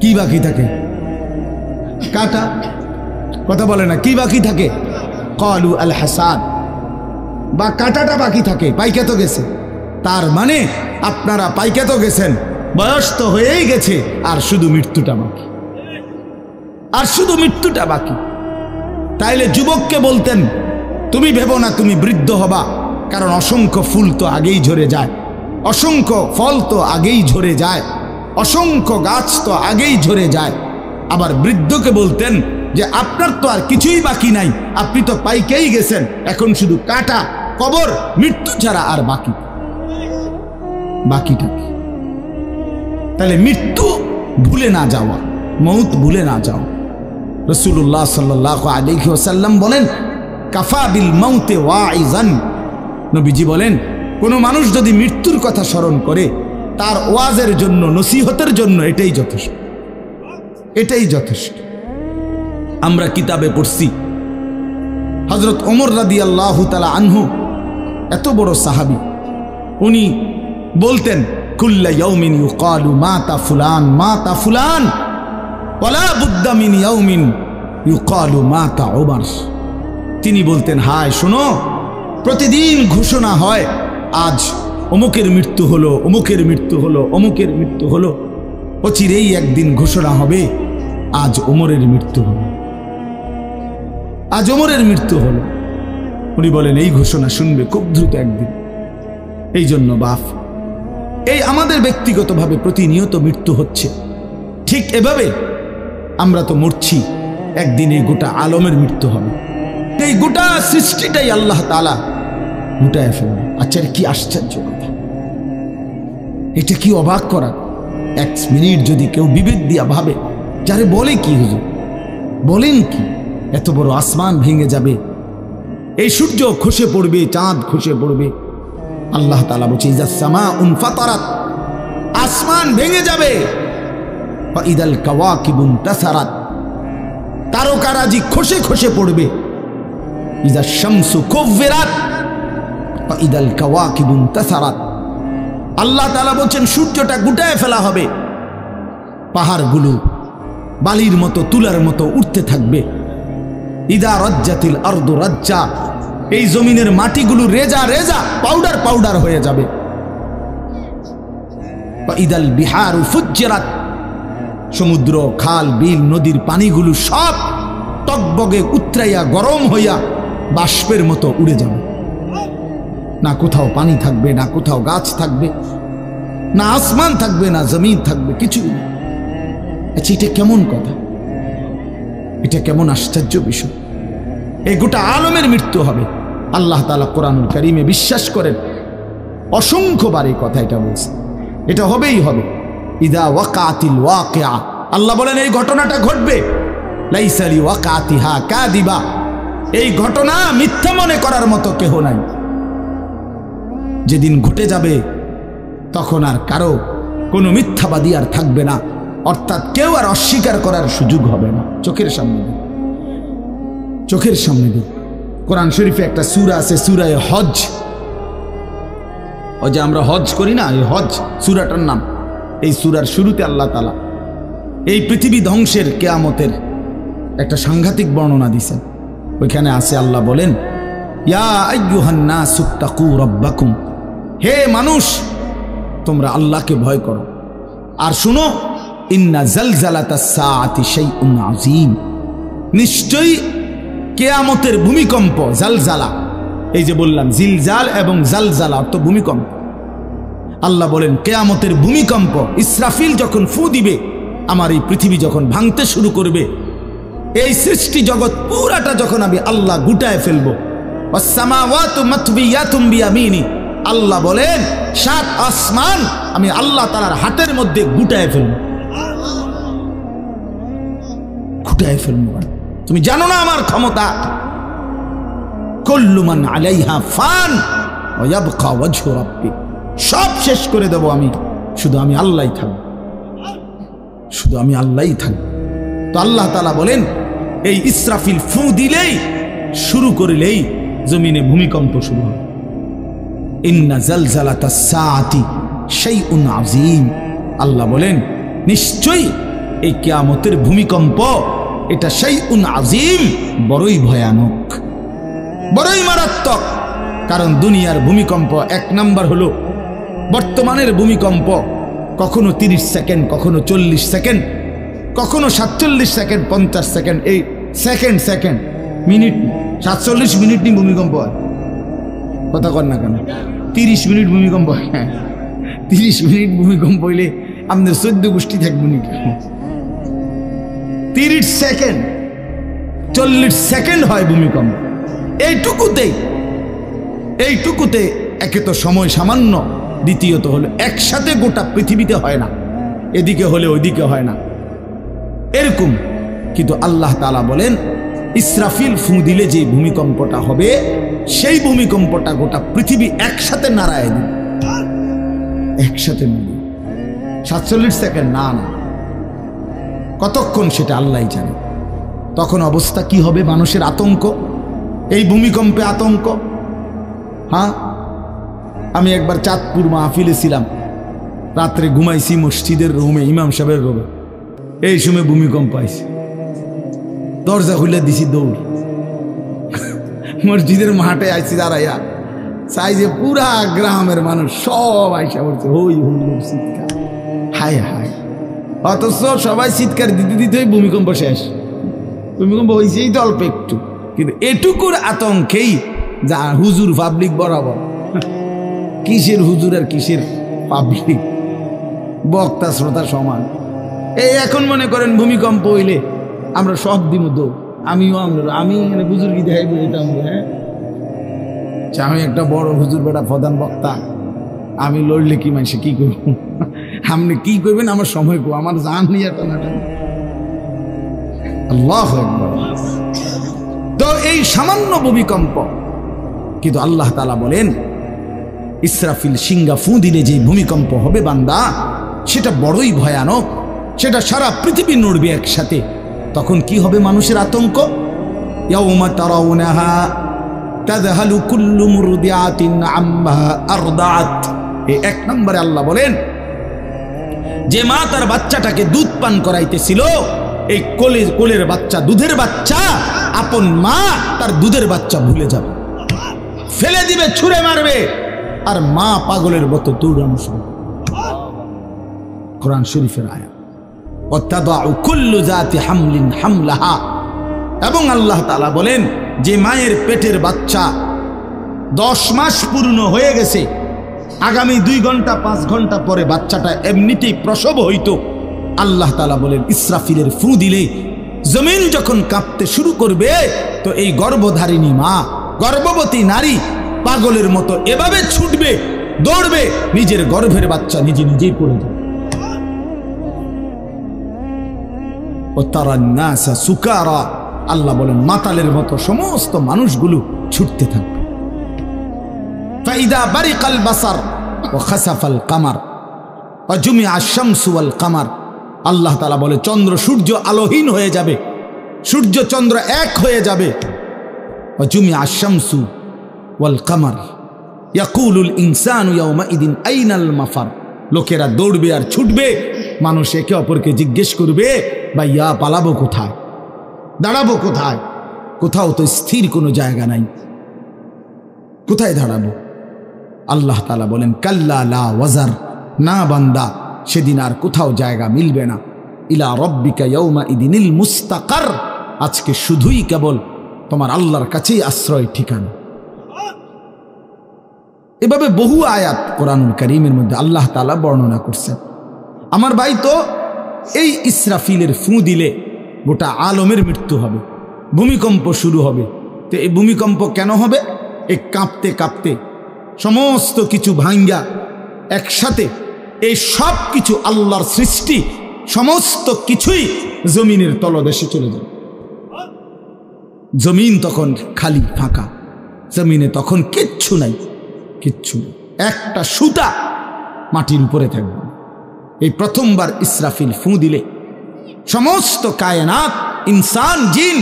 কি বাকি থাকে? কাটা। কথা বলে না, কি বাকি থাকে? ক্বালু আল হাসাদ, বা কাটাটা বাকি থাকে, পাইকা তো গেছে। তার মানে আপনারা পাইকা তো গেছেন, বয়স তো হয়েই গেছে, আর শুধু মৃত্যুটা বাকি, আর শুধু মৃত্যুটা বাকি। তাইলে যুবককে বলতেন, তুমি ভেবো না তুমি বৃদ্ধ হবা, কারণ অসংখ্য ফুল তো আগেই ঝরে যায়, অসংখ্য ফল তো আগেই ঝরে যায়, অসংখ্য গাছ তো আগেই ঝরে যায়। আবার বৃদ্ধকে বলতেন যে আপনার তো আর কিছুই বাকি নাই, আপনি তো পাইকেই গেছেন, এখন শুধু কাটা, কবর, মৃত্যু ছাড়া আর বাকিটা কি? তাহলে মৃত্যু ভুলে না যাওয়া, মউত ভুলে না যাওয়া। রাসূলুল্লাহ সাল্লাল্লাহু আলাইহি ওয়াসাল্লাম বলেন, কাফা বিল মাউতে ওয়াইজান। নবীজি বলেন, কোনো মানুষ যদি মৃত্যুর কথা স্মরণ করে, তার ওয়াজের জন্য, নসিহতের জন্য এটাই যথেষ্ট, এটাই যথেষ্ট। আমরা কিতাবে পড়ছি, হযরত ওমর রাদিয়াল্লাহু তাআলা আনহু, এত বড় সাহাবী, উনি বলতেন, কুল্লা ইয়াউমিন ইউকালু মাতা ফুলান মাতা ফুলান ওয়ালা বুদ্দা মিন ইয়াউমিন ইউকালু মাতা ওমর। তিনি বলতেন, হায় শোনো, প্রতিদিন ঘোষণা হয় আজ অমুকের মৃত্যু হলো, অমুকের মৃত্যু হলো, অমুকের মৃত্যু হলো। অচিরেই একদিন ঘোষণা হবে আজ ওমরের মৃত্যু হলো, আজ ওমরের মৃত্যু হলো। উনি বলেন, এই ঘোষণা শুনবে খুব দ্রুত একদিন। এই জন্য বাপ, এই আমাদের ব্যক্তিগতভাবে প্রতিনিয়ত মৃত্যু হচ্ছে, ঠিক এভাবে আমরা তো মরছি, একদিন এই গোটা আলমের মৃত্যু হবে। এই গোটা সৃষ্টিটাই আল্লাহ তাআলা লুটায় ফেলবে। আচ্ছা, কি আশ্চর্য কথা, এটা কি অবাক করা। এক মিনিট যদি কেউ বিবেক দিয়া ভাবে, যারে বলে কি হুজুর, বলেন কি, এত বড় আসমান ভেঙে যাবে, এই সূর্য খসে পড়বে, চাঁদ খসে পড়বে। আল্লাহ তাআলা বলছে, ইযা সামাউন ফাতারাত, আসমান ভেঙে যাবে। ওয়া ইদাল কাওয়াকিবুন তাসারাত, তারকারাজি খসে খসে পড়বে। ইযা শামসু কুব্বিরাত ওয়া ইদাল কাওয়াকিবুন তাসারাত। আল্লাহ তাআলা বলছেন, সূর্যটা গুটায় ফেলা হবে, পাহাড়গুলো বালির মতো, তুলার মতো উঠতে থাকবে। ইদা রাজ্জাতিল আরদু রাজ্জা, এই জমিনের মাটিগুলো রেজা রেজা, পাউডার পাউডার হয়ে যাবে। ইদাল বিহারু ফুজ্জিরাত, সমুদ্র, খাল, বিল, নদীর পানিগুলো সব টকবগে উতরাইয়া গরম হইয়া বাষ্পের মতো উড়ে যাবে। না কোথাও পানি থাকবে, না কোথাও গাছ থাকবে, না আসমান থাকবে, না জমিন থাকবে, কিছুই না। আচ্ছা, এটা কেমন কথা, এটা কেমন আশ্চর্য বিষয়। এই গোটা আলমের মৃত্যু হবে। আল্লাহ তাআলা কোরআনুল কারীমে বিশ্বাস করেন, অসংখ্যবার এই কথা এটা বলছে, এটা হবেই হবে। ইদা ওয়াকাতিল ওয়াকিআ, আল্লাহ বলেন এই ঘটনাটা ঘটবে। লাইসা লি ওয়াকাতিহা কাযিবা, এই ঘটনা মিথ্যা মনে করার মতো কেহ নাই। যেদিন ঘটে যাবে তখন আর কারো কোনো মিথ্যাবাদী আর থাকবে না, অর্থাৎ কেউ আর অস্বীকার করার সুযোগ হবে না। চোখের সামনে দিন, চোখের সামনে দিন। কোরআন শরীফে একটা সূরা আছে, সূরা হজ। ওই যে আমরা হজ করি না, এই হজ সূরাটার নাম। এই সূরার শুরুতে আল্লাহ তাআলা এই পৃথিবী ধ্বংসের, কিয়ামতের একটা সাংঘাতিক বর্ণনা দিয়েছেন। ওইখানে আছে, আল্লাহ বলেন, ইয়া আইয়ুহান নাসুত্তাকু রাব্বাকুম, হে মানুষ তোমরা আল্লাহকে ভয় করো। আর শুনো, ইন্না জালজালাতাস সাআতি শাইউন আযীম, নিশ্চয়ই কিয়ামতের ভূমিকম্প, জালজালা, এই যে বললাম জিলজাল এবং জালজালা অর্থ ভূমিকম্প। আল্লাহ বলেন কিয়ামতের ভূমিকম্প, ইসরাফিল যখন ফু দিবে, আমার এই পৃথিবী যখন ভাঙতে শুরু করবে, এই সৃষ্টি জগৎ পুরাটা যখন আমি আল্লাহ গুটায় ফেলবো, ওয়াসসামাওয়াতু মাতবিয়াতুম বিয়ামিনি, আল্লাহ বলেন 7 আসমান আমি আল্লাহ তাআলার হাতের মধ্যে গুটায় ফেলবো, গুটায় ফেলবো। তুমি জানো না আমার ক্ষমতা? কুল্লু মান আলাইহা ফান ওয়া ইয়াবকা ওয়াজহু রাব্বিক, সব শেষ করে দেব আমি, শুধু আমি আল্লাহই থাকব, শুধু আমি আল্লাহই থাকব। তো আল্লাহ তাআলা বলেন এই ইসরাফিল ফু দিলেই, শুরু করলেই জমিনে ভূমিকম্প শুরু হবে। ইন্না জালজালাতাস সাআতি শাইউন আযীম, আল্লাহ বলেন নিশ্চয়ই এই কিয়ামতের ভূমিকম্প, এটা শাইউন আযীম, বড়ই ভয়ানক, বড়ই মারাত্মক। কারণ দুনিয়ার ভূমিকম্প 1 নাম্বার হলো বর্তমানের ভূমিকম্প, কখনো 30 সেকেন্ড, কখনো 40 সেকেন্ড, কখনো 47 সেকেন্ড, 50 সেকেন্ড, এই সেকেন্ড সেকেন্ড মিনিট, 47 মিনিট নি ভূমিকম্প হয়, কথা কর না কেন? 30 মিনিট ভূমিকম্প হয়, 30 মিনিট ভূমিকম্প হইলে আমাদের 14 গোষ্ঠী থাকবে নাকি? 30 সেকেন্ড 40 সেকেন্ড হয় ভূমিকম্প। এইটুকুতে একে তো সময় সামান্য, দ্বিতীয়ত হলো একসাথে গোটা পৃথিবীতে হয় না, এদিকে হলে ওইদিকে হয় না এরকম। কিন্তু আল্লাহ তাআলা বলেন ইসরাফিল ফু দিলে যে ভূমিকম্পটা হবে, সেই ভূমিকম্পটা গোটা পৃথিবী একসাথে নাড়ায় দিবে, একসাথে নাড়িয়ে। 47 সেকেন্ড না, কতক্ষণ সেটা আল্লাহই জানে। তখন অবস্থা কি হবে? মানুষের আতঙ্ক, এই ভূমিকম্পে আতঙ্ক। হ্যাঁ, আমি একবার চাঁদপুর মাহফিলে ছিলাম, রাত্রে ঘুমাইছি মসজিদের রুমে, ইমাম সাহেবের রুমে, এই সময় ভূমিকম্প আইছে, দরজা খুলে দিছি দৌড়, মসজিদের মাঠে আইছি দাঁড়াইয়া, চাই যে পুরা গ্রামের মানুষ সব আইসা পড়ছে, হই হুল্লোড় চিৎকার, হায় হায়। অথচ সবাই চিৎকার দিতে দিতে ভূমিকম্প শেষ। ভূমিকম্প হয়েছেই তো অল্প একটু, কিন্তু এটুকুর আতঙ্কেই যা হুজুর পাবলিক বরাবর, কিসের হুজুর আর কিসের পাবলিক, বক্তা শ্রোতা সমান। এই এখন মনে করেন ভূমিকম্প হইলে আমরা সব দিন দৌড়, আমি এখানে বুজুর্গি দেখাই বুঝতাম, হ্যাঁ আমি একটা বড় হুজুর বেটা প্রধান বক্তা, আমি লড়লে কি মানুষে কি করব, আপনি কি করবেন আমার সময় কো, আমার জান নিয়ে টানাটানি। আল্লাহু আকবার। তো এই সামান্য ভূমিকম্প, কিন্তু আল্লাহ তাআলা বলেন ইসরাফিল সিংহা ফু দিলে যে ভূমিকম্প হবে বান্দা, সেটা বড়ই ভয়ানক, সেটা সারা পৃথিবী নড়বে একসাথে। তখন কি হবে মানুষের আতঙ্ক? ইয়াউমা তারাউনাহা তাযহালু কুল্লু মুরদিআতিন আম্মা আরদাআত। এই 1 নম্বরে আল্লাহ বলেন যে মা তার বাচ্চাটাকে দুধ পান করাইতেছিল, এই কোলের বাচ্চা, দুধের বাচ্চা, আপন মা তার দুধের বাচ্চা ভুলে যাবে, ফেলে দিবে, ছুঁড়ে মারবে, আর মা পাগলের মতো দৌড়ানো শুরু। কোরআন শরীফের আয়াত। ওয়াতাদাউ কুল্লু যাতি হামলিন হামলাহা। এবং আল্লাহ তাআলা বলেন যে মায়ের পেটের বাচ্চা 10 মাস পূর্ণ হয়ে গেছে, আগামী 2 ঘন্টা 5 ঘন্টা পরে বাচ্চাটা এমনিতেই প্রসব হইতো, আল্লাহ তাআলা বলেন ইসরাফিলের ফু দিলে জমিন যখন কাঁপতে শুরু করবে, তো এই গর্ভধারিণী মা, গর্ভবতী নারী পাগলের মতো এভাবে ছুটবে, দৌড়বে, নিজের গর্ভের বাচ্চা নিজেই পড়ে যাবে। ও তারান নাসা সুকারা, আল্লাহ বলেন মাতালের মতো সমস্ত মানুষগুলো ছুটতে থাকবে। ফাইদা বারিকাল বাসার ওয়া খাসাফাল কামার ওয়া জুমিআ আশ-শামসু ওয়াল কামার। আল্লাহ তাআলা বলে চন্দ্র সূর্য আলোহীন হয়ে যাবে, সূর্য চন্দ্র এক হয়ে যাবে। ওয়া জুমিআ আশ-শামসু ওয়াল কামার ইয়াকুলুল ইনসানু ইয়াওমাইদিন আইনাল মাফার। লোকেরা দৌড়বে আর ছুটবে, মানুষ একে অপরকে জিজ্ঞেস করবে ভাইয়া পালাবো কোথায়, দাঁড়াবো কোথায়? কোথাও তো স্থির কোনো জায়গা নাই, কোথায় দাঁড়াবো? আল্লাহ তাআলা বলেন কাল্লা লা ওয়াজার, না বান্দা, সেদিন আর কোথাও জায়গা মিলবে না। ইলা রব্বিকা ইয়াউমা ইদিনিল মুস্তাকার, আজকে শুধুই কেবল তোমার আল্লাহর কাছেই আশ্রয় ঠিকানা। এভাবে বহু আয়াত কোরআনুল কারীমের মধ্যে আল্লাহ তাআলা বর্ণনা করছেন। আমার ভাই, তো এই ইসরাফিলের ফু দিলে গোটা আলমের মৃত্যু হবে, ভূমিকম্প শুরু হবে। তো এই ভূমিকম্প কেন হবে? এই কাঁপতে কাঁপতে সমস্ত কিছু ভাঙ্গা একসাথে এই সব কিছু আল্লাহর সৃষ্টি সমস্ত কিছুই জমিনের তলদেশে চলে যাবে। জমিন তখন খালি ফাঁকা, জমিনে তখন কিচ্ছু নাই, কিচ্ছু নেই, একটা সুতা মাটির উপরে থাকবে। এই প্রথমবার ইসরাফিল ফু দিলে সমস্ত কায়নাত, ইনসান, জিন,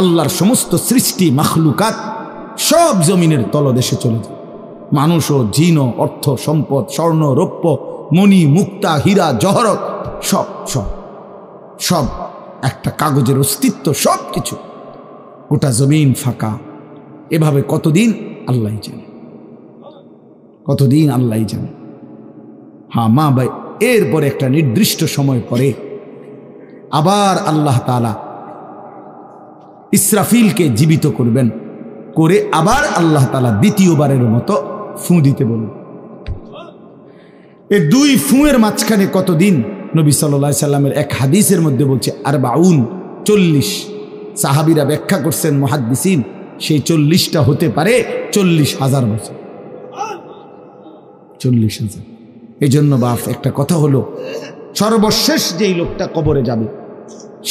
আল্লাহর সমস্ত সৃষ্টি মাখলুকাত সব জমিনের তলদেশে চলে যায়। মানুষ ও জিন ও অর্থ সম্পদ, স্বর্ণ রৌপ্য, মণি মুক্তা, হীরা জহরত সব সব সব একটা কাগজের অস্তিত্ব, সব কিছু, গোটা জমিন ফাঁকা। এভাবে কতদিন আল্লাহ জানে, কতদিন আল্লাহ জানে। হ্যাঁ মা ভাই, এরপরে একটা নির্দিষ্ট সময় পরে আবার আল্লাহ তাআলা ইসরাফিলকে জীবিত করবেন, করে আবার আল্লাহ তাআলা দ্বিতীয়বারের মতো ফু দিতে বলবেন। এই দুই ফুঁয়ের মাঝখানে কতদিন? নবী সাল্লাল্লাহু আলাইহি সাল্লামের এক হাদিসের মধ্যে বলছে 40। সাহাবীরা ব্যাখ্যা করছেন, মুহাদ্দিসিন, সেই 40টা হতে পারে 40,000 বছর। 40,000। এই জন্য বাপ একটা কথা হলো, সর্বশেষ যেই লোকটা কবরে যাবে,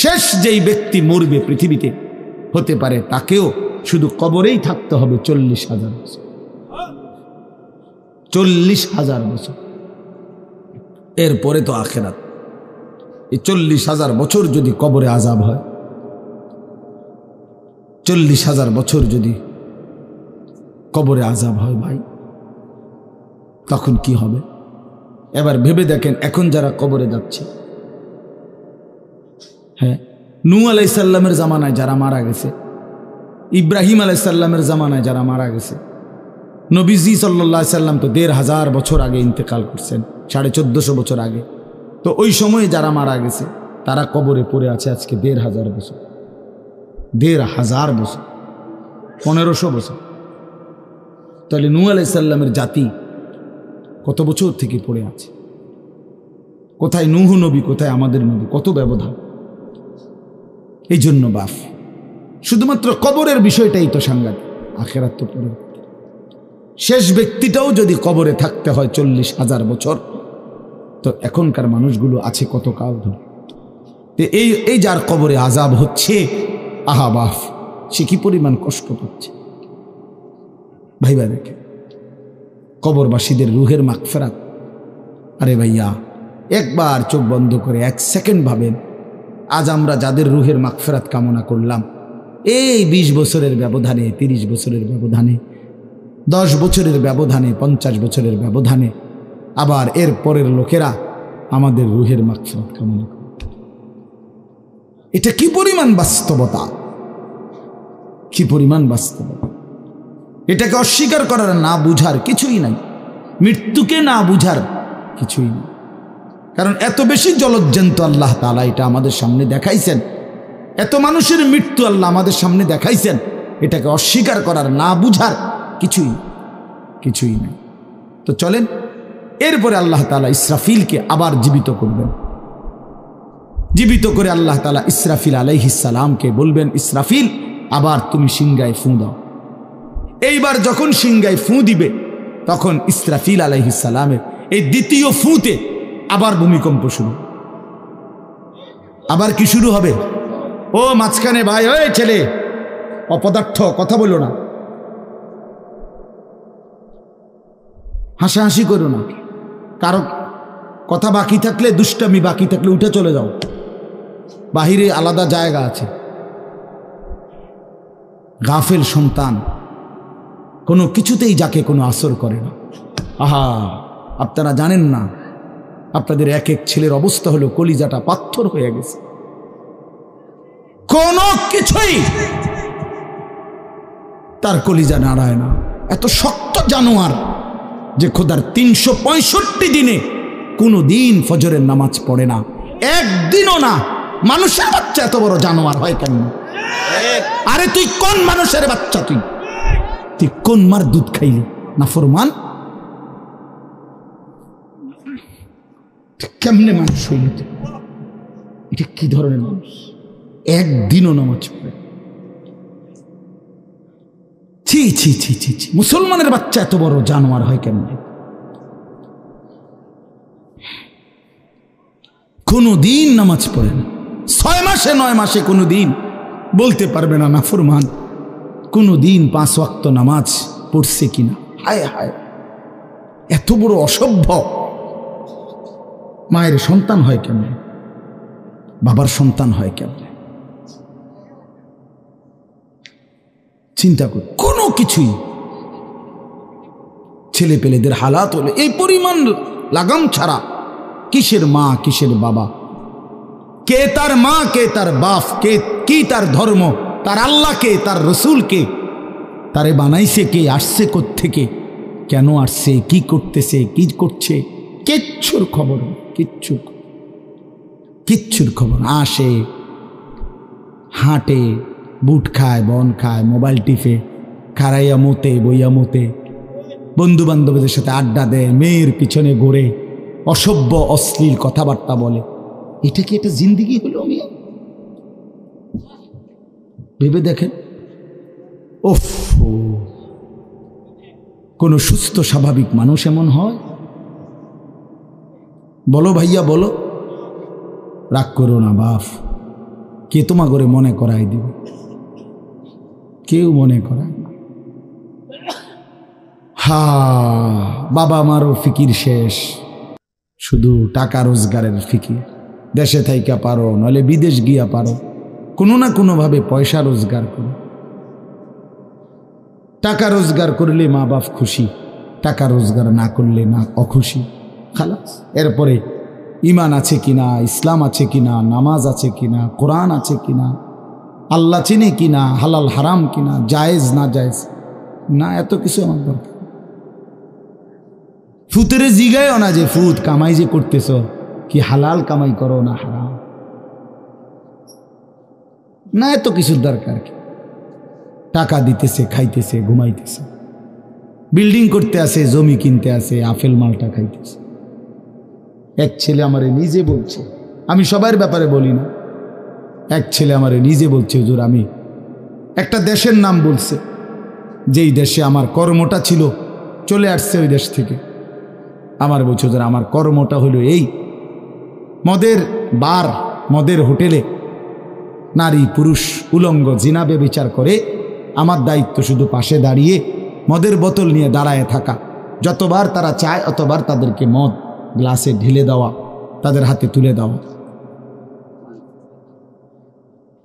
শেষ যেই ব্যক্তি মরবে পৃথিবীতে, হতে পারে তাকেও শুধু কবরেই থাকতে হবে 40,000 বছর। 40,000 বছর, এরপরে তো আখিরাত। এই 40,000 বছর যদি কবরে আযাব হয়, 40,000 বছর যদি কবরে আযাব হয় ভাই, তখন কি হবে? এবার ভেবে দেখেন, এখন যারা কবরে যাচ্ছে, হ্যাঁ, নূহ আলাইহিস সালামের জামানায় যারা মারা গেছে, ইব্রাহিম আলাইহিস সালামের জামানায় যারা মারা গেছে, নবীজি সাল্লাল্লাহু আলাইহি সাল্লাম তো 1,500 বছর আগে ইন্তেকাল করছেন, 1450 বছর আগে। তো ওই সময়ে যারা মারা গেছে তারা কবরে পড়ে আছে আজকে 1,500 বছর, 1,500 বছর, 1500 বছর। তাহলে নূহ আলাইহিস সালামের জাতি কত বছর থেকে পড়ে আছে? কোথায় নূহ নবী, কোথায় আমাদের নবী? কত ব্যবধান! এই জন্য বাপ, শুধুমাত্র কবরের বিষয়টাই তো সাংঘাতিক, আখিরাত তো পরে। শেষ ব্যক্তিটাও যদি কবরে থাকতে হয় 40,000 বছর, তো এখনকার মানুষগুলো আছে কত কাল ধরে। এই যার কবরে আযাব হচ্ছে, আহা বাপ, সে কি পরিমাণ কষ্ট পাচ্ছে ভাইবা দেখে। কবরবাসীদের রুহের মাগফিরাত, আরে ভাইয়া একবার চোখ বন্ধ করে 1 সেকেন্ড ভাবেন, আজ আমরা যাদের রুহের মাগফিরাত কামনা করলাম, এই 20 বছরের ব্যবধানে, 30 বছরের ব্যবধানে, 10 বছরের ব্যবধানে, 50 বছরের ব্যবধানে আবার এর পরের লোকেরা আমাদের রুহের মাগফিরাত কামনা করে। এটা কি পরিমাণ বাস্তবতা, কি পরিমাণ বাস্তবতা! এটাকে অস্বীকার করার, না বুঝার কিছুই নাই, মৃত্যুকে না বুঝার কিছুই নেই। কারণ এত বেশি জলজ্জান্ত আল্লাহ তাআলা এটা আমাদের সামনে দেখাইছেন, এত মানুষের মৃত্যু আল্লাহ আমাদের সামনে দেখাইছেন, এটাকে অস্বীকার করার, না বুঝার কিছুই নেই। তো চলেন, এরপরে আল্লাহ তাআলা ইসরাফিলকে আবার জীবিত করবেন। জীবিত করে আল্লাহ তাআলা ইসরাফিল আলাইহিস সালামকে বলবেন, ইসরাফিল আবার তুমি সিংহায় ফু দাও। এইবার যখন সিংহায় ফু দিবে, তখন ইসরাফিল আলাইহিস সালামের এই দ্বিতীয় ফুতে আবার ভূমিকম্প শুরু। আবার কি শুরু হবে? ও মাঝখানে ভাই, ওই ছেলে অপদার্থ, কথা বলো না, হাসাহাসি করো না, কারো কথা বাকি থাকলে, দুষ্টামি বাকি থাকলে উঠে চলে যাও, বাহিরে আলাদা জায়গা আছে। গাফেল সন্তান কোনো কিছুতেই যাকে কোনো আসর করে না। আহা, আপনারা জানেন না, আপনাদের এক এক ছেলের অবস্থা হলো কলিজাটা পাথর হয়ে গেছে, কোনো কিছুই তার কলিজা নাড়ায় না। এত শক্ত জানোয়ার যে খোদার 365 দিনে কোনোদিন ফজরের নামাজ পড়ে না, একদিনও না। মানুষের বাচ্চা এত বড় জানোয়ার হয় কেন? আরে তুই কোন মানুষের বাচ্চা? তুই কোন মার দুধ খাইলি? নাফরমান। কেমনে মানুষ হইল? এটা কি ধরনের মানুষ? একদিনও নামাজ পড়ে? ছি ছি ছি ছি ছি, মুসলমানের বাচ্চা এত বড় জানোয়ার হয় কেমনে? কোনদিন নামাজ পড়ে না, 6 মাসে 9 মাসে কোনদিন বলতে পারবে না নাফরমান কোনদিন 5 ওয়াক্ত নামাজ পড়ছে কিনা। হায় হায়, এত বড় অসভ্য। মায়ের সন্তান হয় কেমনে? বাবার সন্তান হয় কেমনে? চিন্তা কর। কোনো কিছুই ছেলে পেলেদের হালাত হলে এই পরিমাণ লাগাম ছাড়া কিসের মা কিসের বাবা, কে তার মা কে তার বাপ, কে কি তার ধর্ম, তার আল্লাহকে তার রসুলকে, তারে বানাইছে কে, আসছে কোত্থেকে, কেন আসছে, কি করতেছে, কি করছে, কিচ্ছুর খবর, কিচ্ছুর খবর। আসে, হাঁটে, বুট খায়, বন খায়, মোবাইল টিপে, খারাইয়া মতে, বইয়া মতে, বন্ধু বান্ধবদের সাথে আড্ডা দেয়, মেয়ের পিছনে ঘুরে, অসভ্য অশ্লীল কথাবার্তা বলে। এটা কি একটা জিন্দিগি হলো? মিয়া ভেবে দেখেন। ওফ, কোন সুস্থ স্বাভাবিক মানুষ এমন হয়? বলো ভাইয়া বলো। রাগ করো না বাপ, কে তোমা করে মনে করাই দিবে? কেউ মনে করায় না। হা, বাবা আমারও ফিকির শেষ, শুধু টাকা রোজগারের ফিকির। দেশে থাইকা পারো, নইলে বিদেশ গিয়া পারো, কোনো না কোনোভাবে পয়সা রোজগার করো। টাকা রোজগার করলে মা বাপ খুশি, টাকা রোজগার না করলে না অখুশি। খালাস। এরপরে ইমান আছে কিনা, ইসলাম আছে কিনা, নামাজ আছে কিনা, কোরআন আছে কিনা, আল্লাহ চিনে কিনা, হালাল হারাম কিনা, জায়েজ না জায়েজ না, এত কিছু আমার দরকার। ফুতের জিগায়ও না যে ফুত কামাই যে করতেছ, কি হালাল কামাই করো না হারাম, না এত কিছুর দরকার কি? টাকা দিতেছে, খাইতেছে, ঘুমাইতেছে, বিল্ডিং করতে আসে, জমি কিনতে আসে, আপেল মালটা খাইতেছে। এক ছেলে আমারে নিজে বলছে, আমি সবার ব্যাপারে বলি না, এক ছেলে আমারে নিজে বলছে, হুজুর আমি একটা দেশের নাম বলছে, যেই দেশে আমার কর্মটা ছিল, চলে আসছে ওই দেশ থেকে। আমার বলছে, হুজুর আমার কর্মটা হলো এই, মদের বার, মদের হোটেলে নারী পুরুষ উলঙ্গ জিনাবে বিচার করে, আমার দায়িত্ব শুধু পাশে দাঁড়িয়ে মদের বোতল নিয়ে দাঁড়ায় থাকা, যতবার তারা চায় অতবার তাদেরকে মদ গ্লাসে ঢেলে দেওয়া, তাদের হাতে তুলে দেওয়া।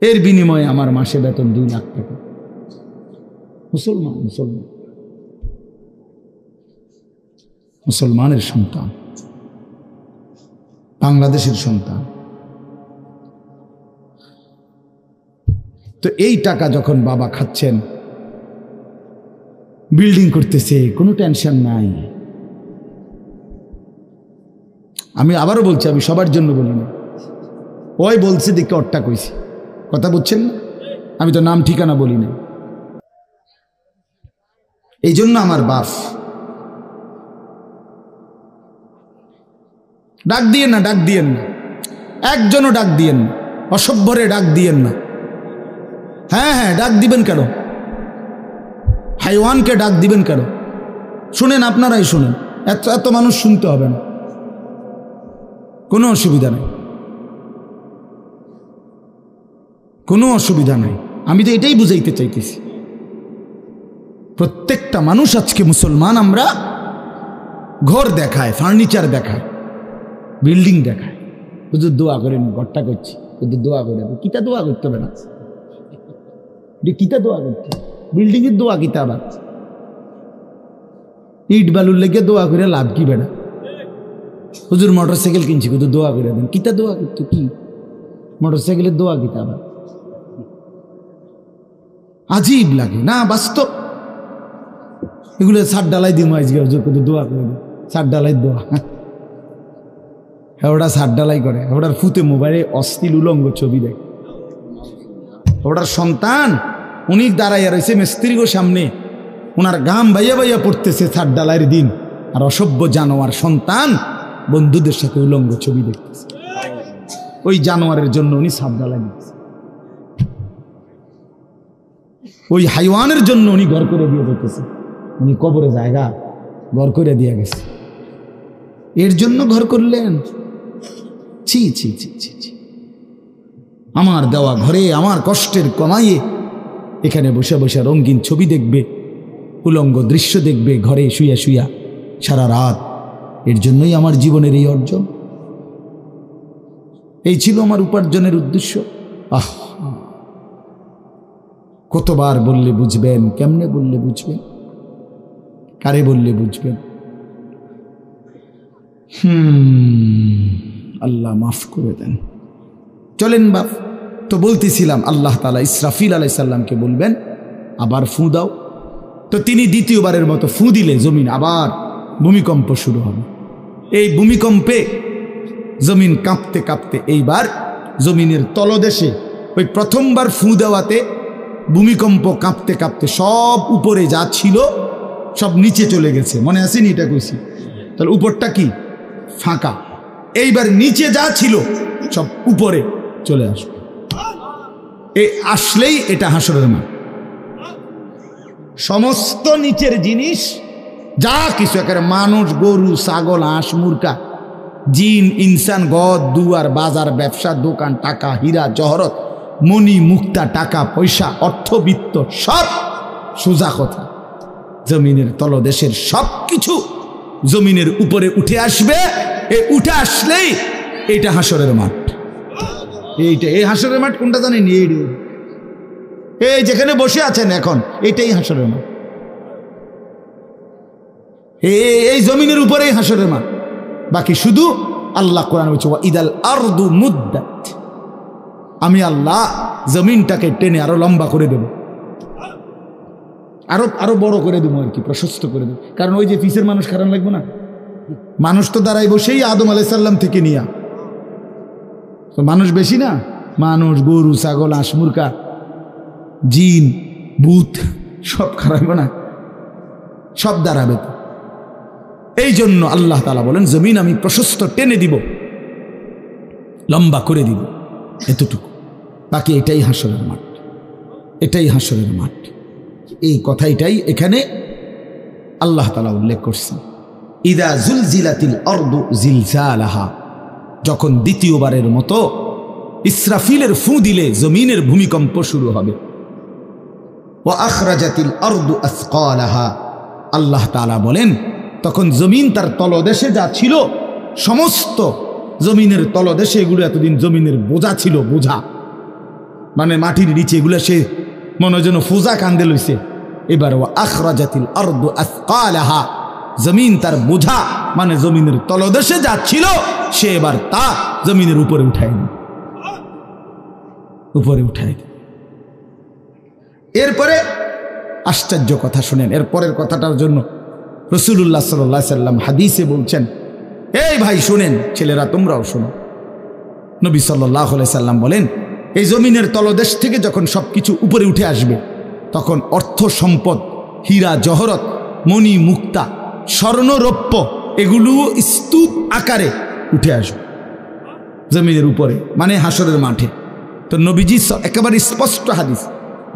এর বিনিময়ে আমার মাসে বেতন 2 লাখ টাকা। মুসলমান, মুসলমান, মুসলমানের সন্তান, বাংলাদেশের সন্তান। তো এই টাকা যখন বাবা খাচ্ছেন, বিল্ডিং করতেছে, কোনো টেনশন নাই। আমি আবারও বলছি, আমি সবার জন্য বলি না, ওই বলছে দেখে অট্টা কইছি, কথা বুঝছেন না? আমি তো নাম ঠিকানা বলি না। এই জন্য আমার বাপ, ডাক দিয়েন না, ডাক দিয়েন না, একজনও ডাক দিয়েন না, অসভ্যরে ডাক দিয়েন না। হ্যাঁ হ্যাঁ, ডাক দিবেন কেন? হাইওয়ানকে ডাক দিবেন কেন? শুনেন, আপনারাই শুনেন, এত এত মানুষ শুনতে হবে না, কোনো অসুবিধা নেই, কোনো অসুবিধা নেই। আমি তো এটাই বুঝাইতে চাইতেছি, প্রত্যেকটা মানুষ আজকে মুসলমান, আমরা ঘর দেখায়, ফার্নিচার দেখায়, বিল্ডিং দেখায়, হুজুর দোয়া করেন, ঘরটা করছি, হুজুর দোয়া করে, কিতা দোয়া করতে হবে না, কিতা দোয়া করতে, বিল্ডিং এর দোয়া কিতা, আবার ইট বালুর লেগে দোয়া করে লাভ কি বেড়া? হুজুর মোটরসাইকেল কিনছি, হুজুর দোয়া করে দেন, কিতা দোয়া করতে, কি মোটরসাইকেলের দোয়া কিতা? আবার আজীব লাগে না? বাস্তব এগুলো 7 ডালাই দিন আজকে, হুজুর দোয়া করে দেন, 7 ডালাই দোয়া। ওটা ছাদ ডালাই করে, ওটার ফুতে মোবাইলে অশ্লীল উলঙ্গ ছবি দেয়। ওটার সন্তান উনি দাঁড়াইয়া রয়েছে মিস্ত্রিগো সামনে, ওনার গাম বাইয়া বাইয়া পড়তেছে ছাদ ডালাইয়ের দিন, আর অসভ্য জানোয়ার সন্তান বন্ধুদের সাথে উলঙ্গ ছবি দেখতেছে। ওই জানোয়ারের জন্য উনি ছাদ ডালাই দিতেছে, ওই হাইওয়ানের জন্য উনি ঘর করে দিয়ে যেতেছে। উনি কবরে জায়গা ঘর করে দিয়ে গেছে, এর জন্য ঘর করলেন? ছি ছি ছি ছি ছি। আমার দেওয়া ঘরে আমার কষ্টের কমাইয়ে এখানে বসে বসে রঙিন ছবি দেখবে, উলঙ্গ দৃশ্য দেখবে ঘরে শুয়া শুয়া সারা রাত। এর জন্যই আমার জীবনের এই অর্জন, এই ছিল আমার উপার্জনের উদ্দেশ্য। আহ, কতবার বললে বুঝবেন? কেমনে বললে বুঝবেন? কারে বললে বুঝবেন? আল্লাহ মাফ করে দেন। চলেন বাপ, তো বলতেছিলাম আল্লাহ তাআলা ইসরাফিল আলাইহিস সালামকে বলবেন আবার ফু দাও। তো তিনি দ্বিতীয়বারের মতো ফু দিলে জমিন আবার ভূমিকম্প শুরু হবে। এই ভূমিকম্পে জমিন কাঁপতে কাঁপতে এইবার জমিনের তলদেশে ওই প্রথমবার ফু দেওয়াতে ভূমিকম্প কাঁপতে কাঁপতে সব উপরে যা ছিল সব নিচে চলে গেছে। মনে আসেনি? এটা কইছি। তাহলে উপরটা কি? ফাঁকা। এইবার নিচে যা ছিল সব উপরে চলে আসবে। এই আসলেই এটা হাসরের মাঠ। সমস্ত নিচের জিনিস যা কিছু, একেবারে মানুষ, গরু, ছাগল, হাঁস, মুরগা, জিন, ইনসান, গদ, দুয়ার, বাজার, ব্যবসা, দোকান, টাকা, হীরা, জহরত, মণি, মুক্তা, টাকা পয়সা, অর্থবিত্ত, সব সোজা কথা জমিনের তলদেশের সব কিছু জমিনের উপরে উঠে আসবে। এ উঠে আসলেই এইটা হাসরের মাঠ। এইটা, এই হাসরের মাঠ কোনটা জানেন? এই যেখানে বসে আছেন এখন, এইটাই হাসরের মাঠ। এই জমিনের উপরেই হাসরের মাঠ। বাকি শুধু আল্লাহ কোরআন বলছে ইদাল আরদু মুদ্দাত, আমি আল্লাহ জমিনটাকে টেনে আরো লম্বা করে দেব, আরো বড় করে দেবো আর কি, প্রশস্ত করে দেবো। কারণ ওই যে পিসের মানুষ খারাপ লাগবে না? মানুষ তো দাঁড়াই বসেই আদম আলাইহিস সালাম থেকে নিয়া, তো মানুষ বেশি না? মানুষ, গরু, ছাগল, হাঁস, মুরগা, জিন, ভূত সব খারাপ না? সব দাঁড়াবে তো। এই জন্য আল্লাহ তাআলা বলেন জমিন আমি প্রশস্ত টেনে দিব, লম্বা করে দিব, এতটুকু। বাকি এটাই হাসরের মাঠ, এটাই হাসরের মাঠ। এই কথাটাই এখানে আল্লাহ তাআলা উল্লেখ করছেন। ইদা জুলজিলাতিল আরদু জিলজালাহা, যখন দ্বিতীয়বারের মতো ইসরাফিলের ফু দিলে জমিনের ভূমিকম্প শুরু হবে। ওয়া আখরাজাতিল আরদু আসকালাহা, আল্লাহ তাআলা বলেন তখন জমিন তার তলদেশে যা ছিল সমস্ত জমিনের তলদেশে, এগুলো এতদিন জমিনের বোঝা ছিল, বোঝা মানে মাটির নিচে, এগুলো সে মনে যেন ফোজা কান্দে লইছে। এবার ওয়া আখরাজাতিল আরদু আসকালাহা, জমিন তার বোঝা মানে জমিনের তলদেশে যা ছিল সে এবার তা জমিনের উপরে উঠায় নি, উপরে উঠায়। এরপরে আশ্চর্য কথা শুনেন, এরপরের কথাটার জন্য রাসূলুল্লাহ সাল্লাল্লাহু আলাইহি সাল্লাম হাদিসে বলছেন, এই ভাই শুনেন, ছেলেরা তোমরাও শোনো। নবী সাল্লাল্লাহু আলাইহি সাল্লাম বলেন এই জমিনের তলদেশ থেকে যখন সবকিছু উপরে উঠে আসবে তখন অর্থ সম্পদ, হীরা জহরত, মণি মুক্তা, স্বর্ণ রৌপ্য এগুলো স্তূপ আকারে উঠে আসবে জমিনের উপরে, মানে হাসরের মাঠে। তো নবীজি একেবারে স্পষ্ট হাদিস,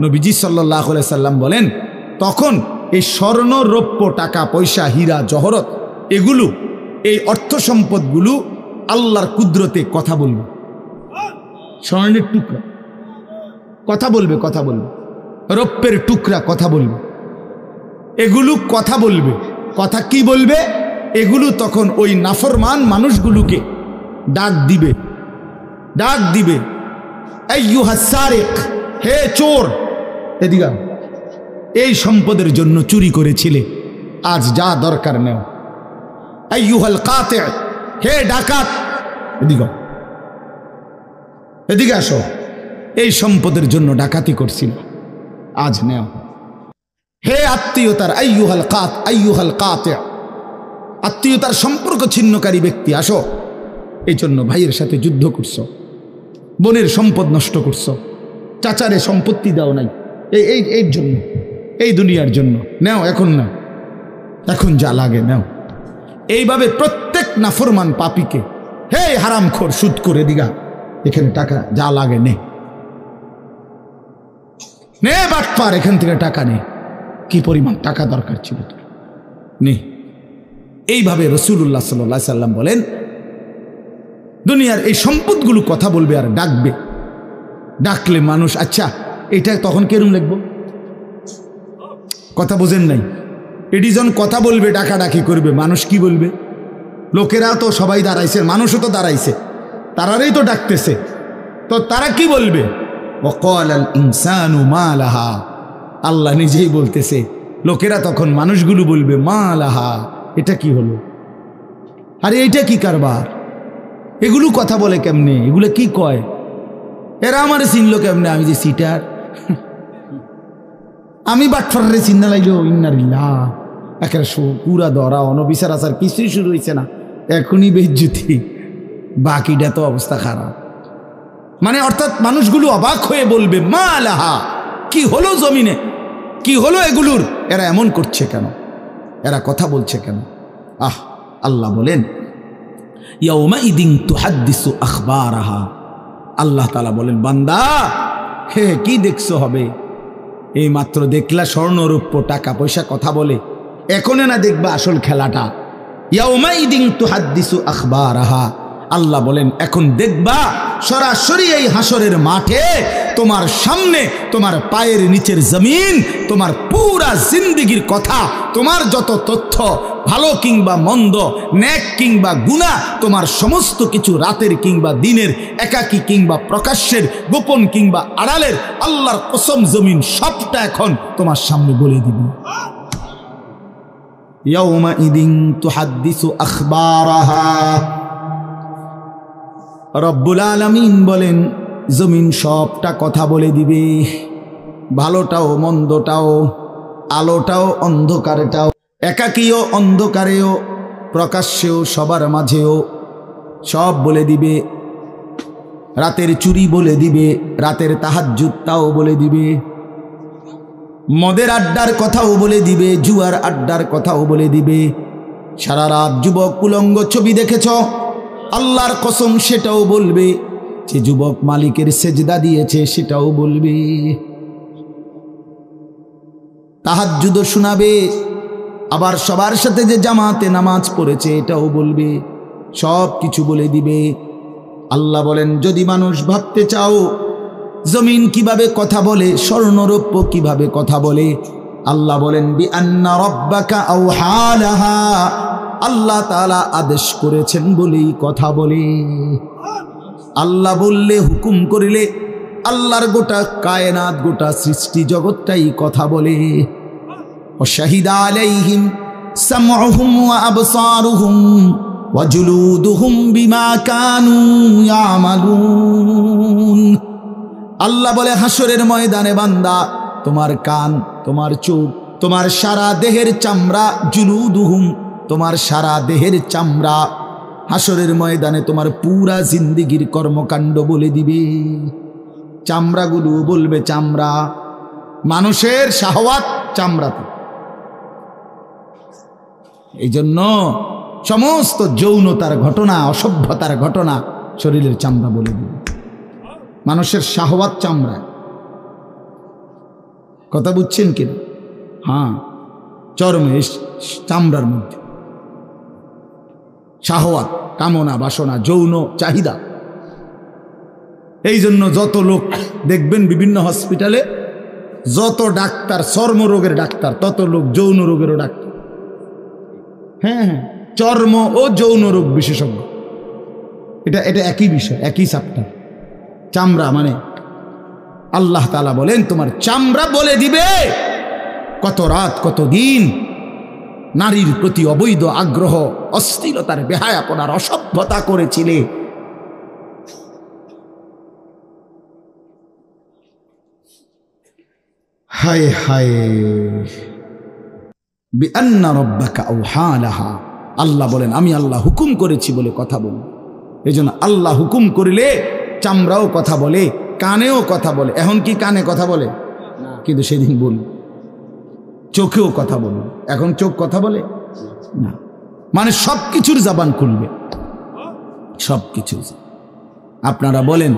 নবীজি সাল্লাল্লাহু আলাইহি সাল্লাম বলেন তখন এই স্বর্ণ রৌপ্য, টাকা পয়সা, হীরা জহরত এগুলো, এই অর্থ সম্পদগুলো আল্লাহর কুদরতে কথা বলবে। স্বর্ণের টুকরা কথা বলবে, কথা বলবে, রৌপ্যের টুকরা কথা বলবে, এগুলো কথা বলবে। কথা কি বলবে? এগুলো তখন ওই নাফরমান মানুষগুলোকে ডাক দিবে, ডাক দিবে, আইয়ুহাস সারিক, হে চোর, এদিকে এই সম্পদের জন্য চুরি করেছিলে, আজ যা দরকার নেও। আইয়ুহাল কাতি', হে ডাকাত, এদিকে এদিকে আসো, এই সম্পদের জন্য ডাকাতি করছিল, আজ নেও। হে আত্মীয়তার, আইয়ুহাল কাতি', আত্মীয়তার সম্পর্ক ছিন্নকারী ব্যক্তি, আসো, এই জন্য ভাইয়ের সাথে যুদ্ধ করছো, বোনের সম্পদ নষ্ট করছো, চাচারে সম্পত্তি দাও নাই, এই জন্য, এই দুনিয়ার জন্য নাও, এখন নাও, এখন যা লাগে নাও। এইভাবে প্রত্যেক নাফরমান পাপীকে, হে হারামখোর সুদ করে দিগা, এখানে টাকা যা লাগে নে, নে বাটপার, এখান থেকে টাকা নে, কি পরিমাণ টাকা দরকার ছিল তোর, নে। এইভাবে রাসূলুল্লাহ সাল্লাল্লাহু আলাইহি সাল্লাম বলেন, দুনিয়ার এই সম্পদগুলো কথা বলবে আর ডাকবে, ডাকলে মানুষ, আচ্ছা এটা তখন কেরম লিখবো, কথা বোঝেন নাই, এডিজন কথা বলবে, ডাকাডাকি করবে, মানুষ কি বলবে? লোকেরা তো সবাই দাঁড়াইছে, মানুষও তো দাঁড়াইছে, তারারই তো ডাকতেছে, তো তারা কি বলবে? ওয়াকালাল ইনসানু মা লাহা, আল্লাহ নিজেই বলতেছে, লোকেরা তখন মানুষগুলো বলবে মা লাহা, এটা কি হলো, আরে এইটা কি কারবার, এগুলো কথা বলে কেমনে, এগুলো কি কয়, এরা আমার চিনল কেমনে, আমি যে সিটার, আমি বাটফারে চিন্তা লাগলো, ইন্নারিল্লাহ, একেবারে পুরা ধরা, অনবিচার আচার কিছুই শুরু হয়েছে না, এখনই বেজ্জুতি, বাকিটা তো অবস্থা খারাপ। মানে অর্থাৎ মানুষগুলো অবাক হয়ে বলবে মা লাহা, কি হলো জমিনে, কি হলো এগুলোর, এরা এমন করছে কেন, এরা কথা বলছে কেন? আল্লাহ বলেন ইয়াউমাইদিন তুহাদ্দিসু আখবারাহা, আল্লাহ তাআলা বলেন বান্দা হে কি দেখছো হবে, এই মাত্র দেখলা স্বর্ণ রূপ্য টাকা পয়সা কথা বলে, এখনে না দেখবা আসল খেলাটা। ইয়াউমাইদিন তুহাদ্দিসু আখবারাহা, আল্লাহ বলেন এখন দেখবা সরাসরি এই হাসরের মাঠে তোমার সামনে, তোমার পায়ের নিচের জমিন, তোমার পুরা জিন্দেগির কথা, তোমার যত তথ্য, ভালো কিংবা মন্দ, নেক কিংবা গুনাহ, তোমার সমস্ত কিছু রাতের কিংবা দিনের, একাকী কিংবা প্রকাশ্যের, গোপন কিংবা আড়ালের, আল্লাহর কসম জমিন সবটা এখন তোমার সামনে বলে দিবে। ইয়াউমাইদিন তুহাদ্দিসু আখবারাহা, রব্বুল আলামিন বলেন জমিন সবটা কথা বলে দিবে, ভালোটাও মন্দটাও, আলোটাও অন্ধকারটাও, একাকীও অন্ধকারেও, প্রকাশ্যেও সবার মাঝেও, সব বলে দিবে। রাতের চুরি বলে দিবে, রাতের তাহাজ্জুদটাও বলে দিবে, মদের আড্ডার কথাও বলে দিবে, জুয়ার আড্ডার কথাও বলে দিবে। সারা রাত যুবক উলঙ্গ ছবি দেখেছ, আল্লাহর কসম সেটাও বলবে, যে যুবক মালিকের সেজদা দিয়েছে সেটাও বলবে, তাহাজ্জুদও শোনাবে, আবার সবার সাথে যে জামাতে নামাজ পড়েছে এটাও বলবে, সব কিছু বলে দিবে। আল্লাহ বলেন যদি মানুষ ভাবতে চাও জমিন কিভাবে কথা বলে, স্বর্ণরৌপ্য কিভাবে কথা বলে, আল্লাহ বলেন বিআন্না রাব্বাকা আওহা লাহা, আল্লাহ তাআলা আদেশ করেছেন বলেই কথা বলে। আল্লাহ বললে, হুকুম করিলে, আল্লাহর গোটা কায়নাত, গোটা সৃষ্টি জগৎটাই কথা বলে। ওয়াশাহিদা আলাইহিম সামউহুম ওয়া আবসারুহুম ওয়া জুলুদুহুম বিমা কানু ইয়ামালুন। আল্লাহ বলে হাসরের ময়দানে বান্দা, তোমার কান, তোমার চোখ, তোমার সারা দেহের চামড়া, জুলুদুহুম, তোমার সারা দেহের চামড়া, হাসরের ময়দানে তোমার পুরা জিন্দেগির কর্মকাণ্ড বলে দিবে। চামড়াগুলো বলবে, চামড়া, মানুষের শাহওয়াত চামড়াতে। এই জন্য সমস্ত যৌনতার ঘটনা, অসভ্যতার ঘটনা শরীরের চামড়া বলে দিবে। মানুষের শাহওয়াত চামড়া, কথা বুঝছেন কিনা? হ্যাঁ, চর্মে, চামড়ার মধ্যে শাহওয়াত, কামনা, বাসনা, যৌন চাহিদা। এই জন্য যত লোক দেখবেন বিভিন্ন হসপিটালে, যত ডাক্তার চর্মরোগের ডাক্তার, তত লোক যৌন রোগেরও ডাক্তার। হ্যাঁ হ্যাঁ, চর্ম ও যৌন রোগ বিশেষজ্ঞ, এটা একই বিষয়, একই চ্যাপ্টার। চামড়া মানে আল্লাহ তাআলা বলেন তোমার চামড়া বলে দিবে কত রাত কত দিন নারীর প্রতি অবৈধ আগ্রহ, অশ্লীলতার, বেহায়াপনার, অসভ্যতা করেছিলে। হায় হায়, বিআন্না রাব্বাকা আওহা লাহা, আল্লাহ বলেন আমি আল্লাহ হুকুম করেছি বলে কথা বলুন। এই জন্য আল্লাহ হুকুম করিলে চামড়াও কথা বলে, কানেও কথা বলে। এখন কি কানে কথা বলে? কিন্তু সেদিন বল চোখেও কথা বলবে। এখন চোখ কথা বলে না, মানে সব কিছুর জবান খুলবে, সব কিছু। আপনারা বলেন,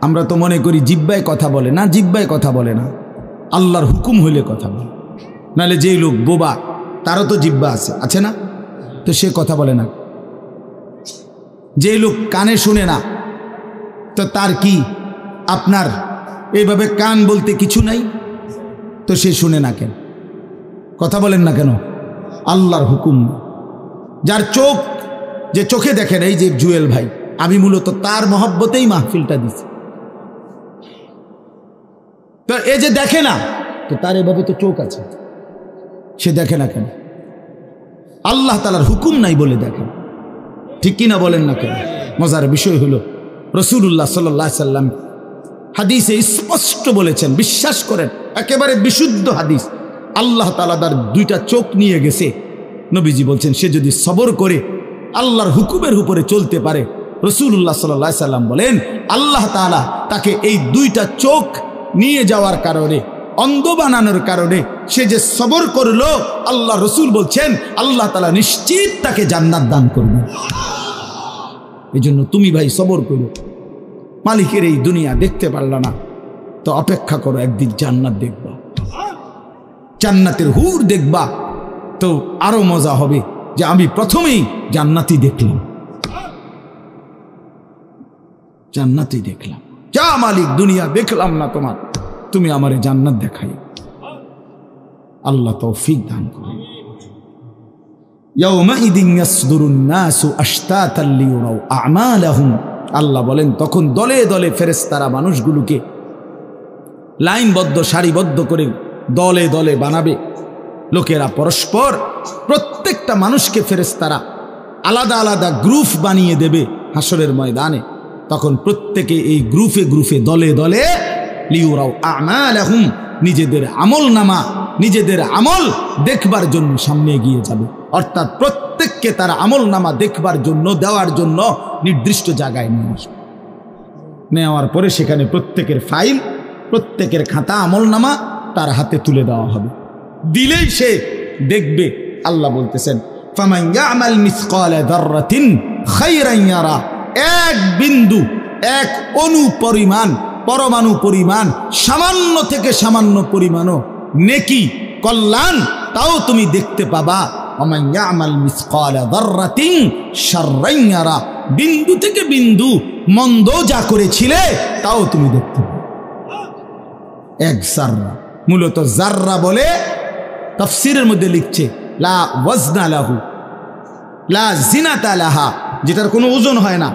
আমরা তো মনে করি জিহ্বায় কথা বলে না, জিহ্বায় কথা বলে না, আল্লাহর হুকুম হইলে কথা বলে। নাহলে যেই লোক বোবা তারও তো জিহ্বা আছে না, তো সে কথা বলে না। যেই লোক কানে শুনে না, তো তার কি আপনার এইভাবে কান বলতে কিছু নাই, তো সে শুনে না কেন, কথা বলেন না কেন? আল্লাহর হুকুম। যার চোখ, যে চোখে দেখেন, এই যে জুয়েল ভাই, আমি মূলত তার মহব্বতেই মাহফিলটা দিছি। তো এই যে দেখে না, তো তার এভাবে তো চোখ আছে, সে দেখে না কেন? আল্লাহ তাআলার হুকুম নাই বলে দেখেন, ঠিক কিনা বলেন না কেন? মজার বিষয় হলো রাসূলুল্লাহ সাল্লাল্লাহু আলাইহি সাল্লাম হাদিসে স্পষ্ট বলেছেন, বিশ্বাস করেন, একেবারে বিশুদ্ধ হাদিস, আল্লাহ তাআলা তার দুইটা চোখ নিয়ে গেছে। নবীজি বলছেন, সে যদি সবর করে আল্লাহর হুকুমের উপরে চলতে পারে, রাসূলুল্লাহ সাল্লাল্লাহু আলাইহি সাল্লাম বলেন, আল্লাহ তাআলা তাকে এই দুইটা চোখ নিয়ে যাওয়ার কারণে, অন্ধ বানানোর কারণে সে যে সবর করলো, আল্লাহ রসুল বলছেন আল্লাহ তাআলা নিশ্চিত তাকে জান্নাত দান করবে। এই জন্য তুমি ভাই সবর করো। মালিকের এই দুনিয়া দেখতে পারলা না, তো অপেক্ষা করো, একদিন জান্নাত দেখবা, জান্নাতের হুর দেখবা, তো আরো মজা হবে যে আমি প্রথমেই জান্নাতই দেখলাম, জান্নাতই দেখলাম। যা মালিক, দুনিয়া দেখলাম না তোমার, তুমি আমারে জান্নাত দেখাই। আল্লাহ তৌফিক দান করুন। ইয়াউমাইদিন ইয়াসদুরুন নাসু আশতাতান লিয়ুরাউ আ'মালাহুম, আল্লাহ বলেন তখন দলে দলে ফেরেশতারা মানুষগুলোকে লাইনবদ্ধ, সারিবদ্ধ করে দলে দলে বানাবে। লোকেরা পরস্পর, প্রত্যেকটা মানুষকে ফেরেশতারা আলাদা আলাদা গ্রুপ বানিয়ে দেবে হাসরের ময়দানে। তখন প্রত্যেকে এই গ্রুপে গ্রুপে, দলে দলে লিয়ুরাউ আ'মালাহুম, নিজেদের আমল নামা, নিজেদের আমল দেখবার জন্য সামনে এগিয়ে যাবে। অর্থাৎ প্রত্যেককে তার আমল নামা দেখবার জন্য, দেওয়ার জন্য নির্দিষ্ট জায়গায় নিয়ে আসবে। নেওয়ার পরে সেখানে প্রত্যেকের ফাইল, প্রত্যেকের খাতা, আমল নামা তার হাতে তুলে দেওয়া হবে। দিলেই সে দেখবে। আল্লাহ বলতেছেন, ফামান ইয়ামাল মিসকালা যাররাতিন খায়রান ইয়ারা, এক বিন্দু, এক অণু পরিমাণ, পরমাণু পরিমাণ, সামান্য থেকে সামান্য পরিমাণও নেকি, কল্যাণ, তাও তুমি দেখতে পাবা। ওয়া ইয়ামাল মিসকালা যাররাতিন শাররান ইয়ারা, বিন্দু থেকে বিন্দু মন্দ যা করেছিলে তাও তুমি দেখতে পাবে। এক জাররা, মূলত জাররা বলে তাফসীরের মধ্যে লিখছে লা ওয়াজনা লাহু লা জিনাতা লাহা, যেটার কোনো ওজন হয় না,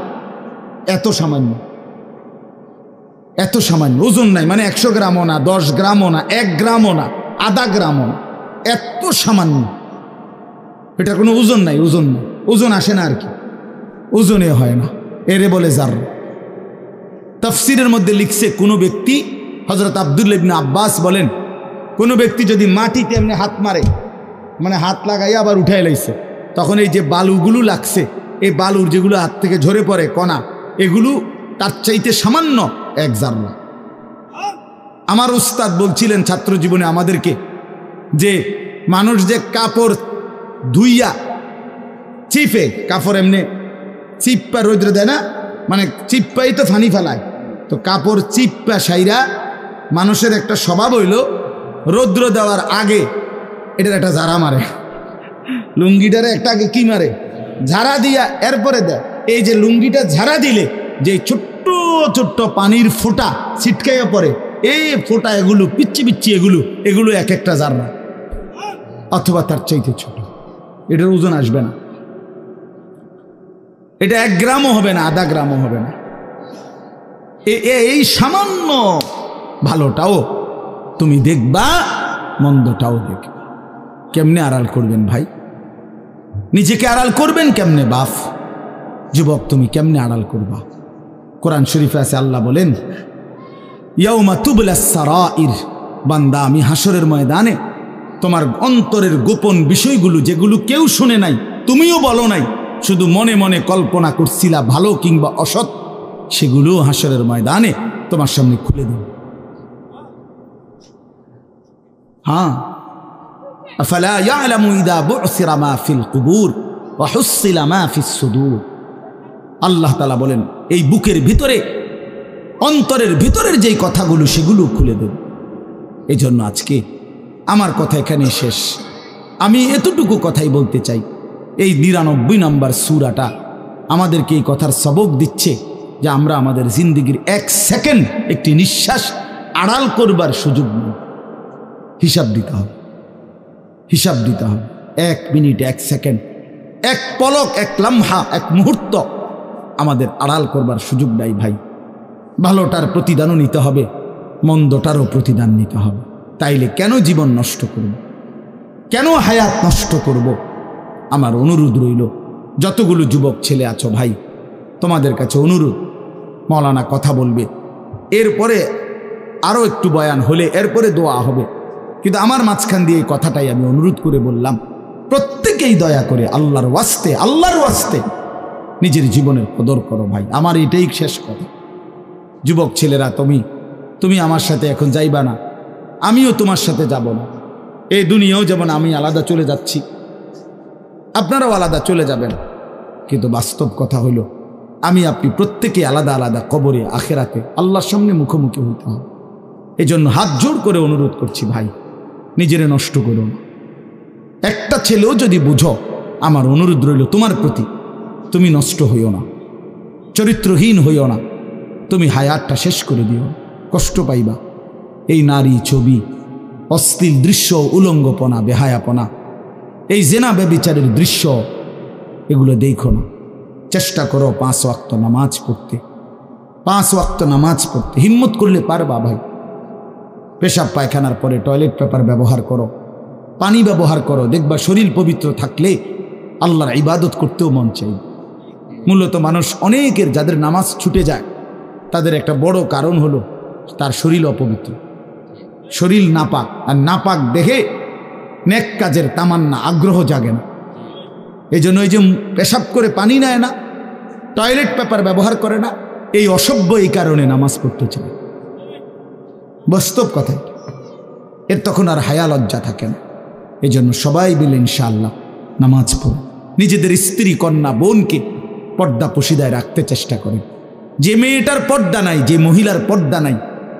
এত সামান্য, এত সামান্য, ওজন নাই, মানে 100 গ্রামও না, 10 গ্রামও না, 1 গ্রামও না, আধা গ্রামও না, এত সামান্য, এটা কোনো ওজন নাই, ওজন নাই, ওজন আসে না আর কি, ওজনে হয় না, এরে বলে জাররা। তাফসীরের মধ্যে লিখছে, কোনো ব্যক্তি, হযরত আব্দুল্লাহ ইবনে আব্বাস বলেন, কোনো ব্যক্তি যদি মাটিতে এমনি হাত মারে, মানে হাত লাগাই আবার উঠাই লাইছে, তখন এই যে বালুগুলো লাগছে, এই বালুর যেগুলো হাত থেকে ঝরে পড়ে কণা, এগুলো তার চাইতে সামান্য এক জাররা। আমার উস্তাদ বলছিলেন ছাত্র জীবনে আমাদেরকে, যে মানুষ যে কাপড় ধুইয়া চিপে, কাপড় এমনি চিপ্পা রৌদ্র দেয় না, মানে চিপ্পাই তো ফানি ফেলায়, তো কাপড় চিপ্পা সাইরা মানুষের একটা স্বভাব হইল রৌদ্র দেওয়ার আগে এটার একটা ঝাড়া মারে, লুঙ্গিটারে একটা আগে কি মারে, ঝাড়া দিয়া এরপরে দেয়। এই যে লুঙ্গিটা ঝাড়া দিলে যে ছোট্ট ছোট্ট পানির ফোঁটা ছিটকাইয়া পড়ে, এই ফোঁটা, এগুলো পিচ্ছি পিচ্ছি, এগুলো এক একটা জাররা, অথবা তার চাইতে ছোট। এটার ওজন আসবে না, এটা 1 গ্রামও হবে না, আধা গ্রামও হবে না। এই সামান্য ভালোটাও তুমি দেখবা, মন্দটাও দেখবা। কেমনে আড়াল করবেন ভাই? নিজেকে আড়াল করবেন কেমনে? বাপ যুবক, তুমি কেমনে আড়াল করবা? কোরআন শরীফে আছে, আল্লাহ বলেন, ইয়াউমা তুবলাস সারাইর, বান্দা আমি হাসরের ময়দানে তোমার অন্তরের গোপন বিষয়গুলো, যেগুলো কেউ শুনে নাই, তুমিও বলো নাই, শুধু মনে মনে কল্পনা করছিলা ভালো কিংবা অসৎ, সেগুলো হাসরের ময়দানে তোমার সামনে খুলে দেব। হ্যাঁ, আফালা ইয়ালামু ইযা বু'সিরা মা ফিল কুবুর ওয়া হুসিলা মা ফিস সুদূর। আল্লাহ তাআলা বলেন এই বুকের ভিতরে, অন্তরের ভিতরের যেই কথাগুলো সেগুলো খুলে দেব। এজন্য আজকে আমার কথা এখানে শেষ। আমি এতটুকু কথাই বলতে চাই, এই ৯৯ নম্বর সূরাটা আমাদেরকে এই কথার সবক দিচ্ছে যে আমরা আমাদের জিন্দেগির ১ সেকেন্ড, একটি নিঃশ্বাস আড়াল করবার সুযোগ নেই। হিসাব দিতে হবে, হিসাব দিতে হবে। ১ মিনিট, ১ সেকেন্ড, ১ পলক, ১ লম্হা, ১ মুহূর্ত আমাদের আড়াল করবার সুযোগ নাই ভাই। ভালোটার প্রতিদানও নিতে হবে, মন্দটারও প্রতিদান নিতে হবে। তাইলে কেন জীবন নষ্ট করব, কেন হায়াত নষ্ট করব? আমার অনুরোধ রইল, যতগুলো যুবক ছেলে আছো ভাই, তোমাদের কাছে অনুরোধ, মৌলানা কথা বলবে, এরপরে আরও একটু বয়ান হলে এরপরে দোয়া হবে, কিন্তু আমার মাঝখান দিয়ে এই কথাটাই আমি অনুরোধ করে বললাম, প্রত্যেকেই দয়া করে আল্লাহর ওয়াস্তে, আল্লাহর ওয়াস্তে নিজের জীবনের কদর করো ভাই। আমার এটাই শেষ কথা। যুবক ছেলেরা, তুমি আমার সাথে এখন যাইবা না, আমিও তোমার সাথে যাব না। এই দুনিয়াও যেমন আমি আলাদা চলে যাচ্ছি, আপনারাও আলাদা চলে যাবেন, কিন্তু বাস্তব কথা হইল আমি আপনি প্রত্যেকে আলাদা আলাদা কবরে, আখেরাতে আল্লাহর সামনে মুখোমুখি হইতে হবে। এজন্য হাত জোর করে অনুরোধ করছি ভাই, নিজেরে নষ্ট করো না। একটা ছেলেও যদি বুঝো, আমার অনুরোধ রইল তোমার প্রতি, তুমি নষ্ট হইও না, চরিত্রহীন হইও না, তুমি হায়াতটা শেষ করে দিও, কষ্ট পাইবা। এই নারী ছবি, অশ্লীল দৃশ্য, উলঙ্গপনা, বেহায়াপনা, এই জেনা ব্যভিচারের দৃশ্য, এগুলো দেখো না। চেষ্টা করো 5 ওয়াক্ত নামাজ পড়তে, 5 ওয়াক্ত নামাজ পড়তে হিম্মত করলে পারবা ভাই। পেশাব পায়খানার পরে টয়লেট পেপার ব্যবহার করো, পানি ব্যবহার করো, দেখবা শরীর পবিত্র থাকলে আল্লাহর ইবাদত করতেও মন চাই। মূলত মানুষ অনেকের যাদের নামাজ ছুটে যায়, তাদের একটা বড় কারণ হলো তার শরীর অপবিত্র, শরীর নাপাক, আর নাপাক দেখে নেক কাজের তামান্না, আগ্রহ জাগে না। এই জন্য এই যে পেশাব করে পানি নেয় না, টয়লেট পেপার ব্যবহার করে না, এই অসভ্য এই কারণে নামাজ পড়তে চায়। বাস্তব কথা, এর তখন আর হায়া লজ্জা থাকে না। এই জন্য সবাই মিলে ইনশাআল্লাহ নামাজ পড়ে নিজেদের স্ত্রী, কন্যা, বোনকে পর্দা পশিদায় রাখতে চেষ্টা করেন। যে মেয়েটার পর্দা নাই, যে মহিলার পর্দা নাই,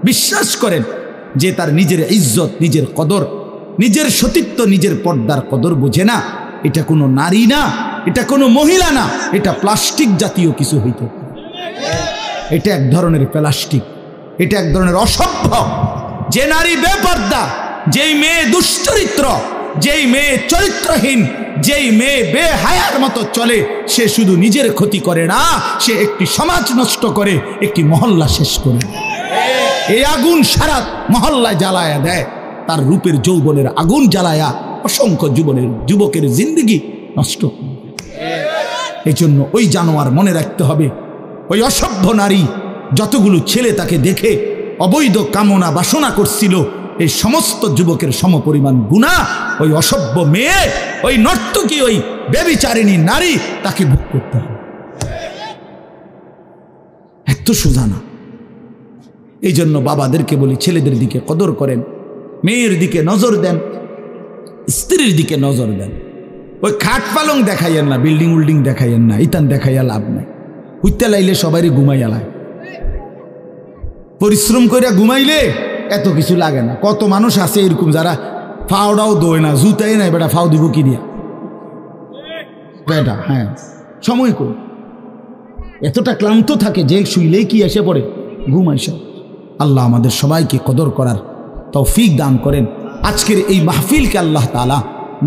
বিশ্বাস করেন যে তার নিজের ইজ্জত, নিজের কদর, নিজের সতীত্ব, নিজের পর্দার কদর বোঝে না, এটা কোনো নারী না, এটা কোনো মহিলা না, এটা প্লাস্টিক জাতীয় কিছু হইতে পারে। এটা এক ধরনের প্লাস্টিক, এটা এক ধরনের অসভ্য। যে নারী বেপর্দা, যেই মেয়ে দুশ্চরিত্র, যেই মেয়ে চরিত্রহীন, যেই মেয়ে বেহায়ার মতো চলে, সে শুধু নিজের ক্ষতি করে না, সে একটি সমাজ নষ্ট করে, একটি মহল্লা শেষ করে। এই আগুন সারা মহল্লায় জ্বালায়া দেয়, তার রূপের যৌবনের আগুন জ্বালায়া অসংখ্য যুবকের জিন্দেগি নষ্ট। এই জন্য ওই জানোয়ার মনে রাখতে হবে, ওই অসভ্য নারী যতগুলো ছেলে তাকে দেখে অবৈধ কামনা বাসনা করছিল, এই সমস্ত যুবকের সমপরিমাণ গুনাহ ওই অসভ্য মেয়ে, ওই নর্তকী, ওই ব্যভিচারিণী নারী তাকে ভোগ করতে হবে। এত সোজা না। এই জন্য বাবাদেরকে বলি, ছেলেদের দিকে কদর করেন, মেয়ের দিকে নজর দেন, স্ত্রীর দিকে নজর দেন। ওই খাট পালং দেখাইয়েন না, বিল্ডিং উল্ডিং দেখাইয়েন না, ইতান দেখাইয়া লাভ নাই। হুইতে লাইলে সবারই ঘুমাইয়া লায়, পরিশ্রম করিয়া ঘুমাইলে এত কিছু লাগে না। কত মানুষ আছে এরকম যারা ফাওটাও দোয় না, জুতাই নাই, বেটা ফাও দিব কি দিয়া বেটা। হ্যাঁ, সময় কর, এতটা ক্লান্ত থাকে যে শুইলেই কি এসে পড়ে ঘুম আইসা। আল্লাহ আমাদের সবাইকে কদর করার তৌফিক দান করেন। আজকের এই মাহফিলকে আল্লাহ তাআলা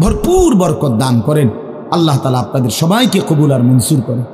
ভরপুর বরকত দান করেন। আল্লাহ তাআলা আপনাদের সবাইকে কবুল আর মনসুর করেন।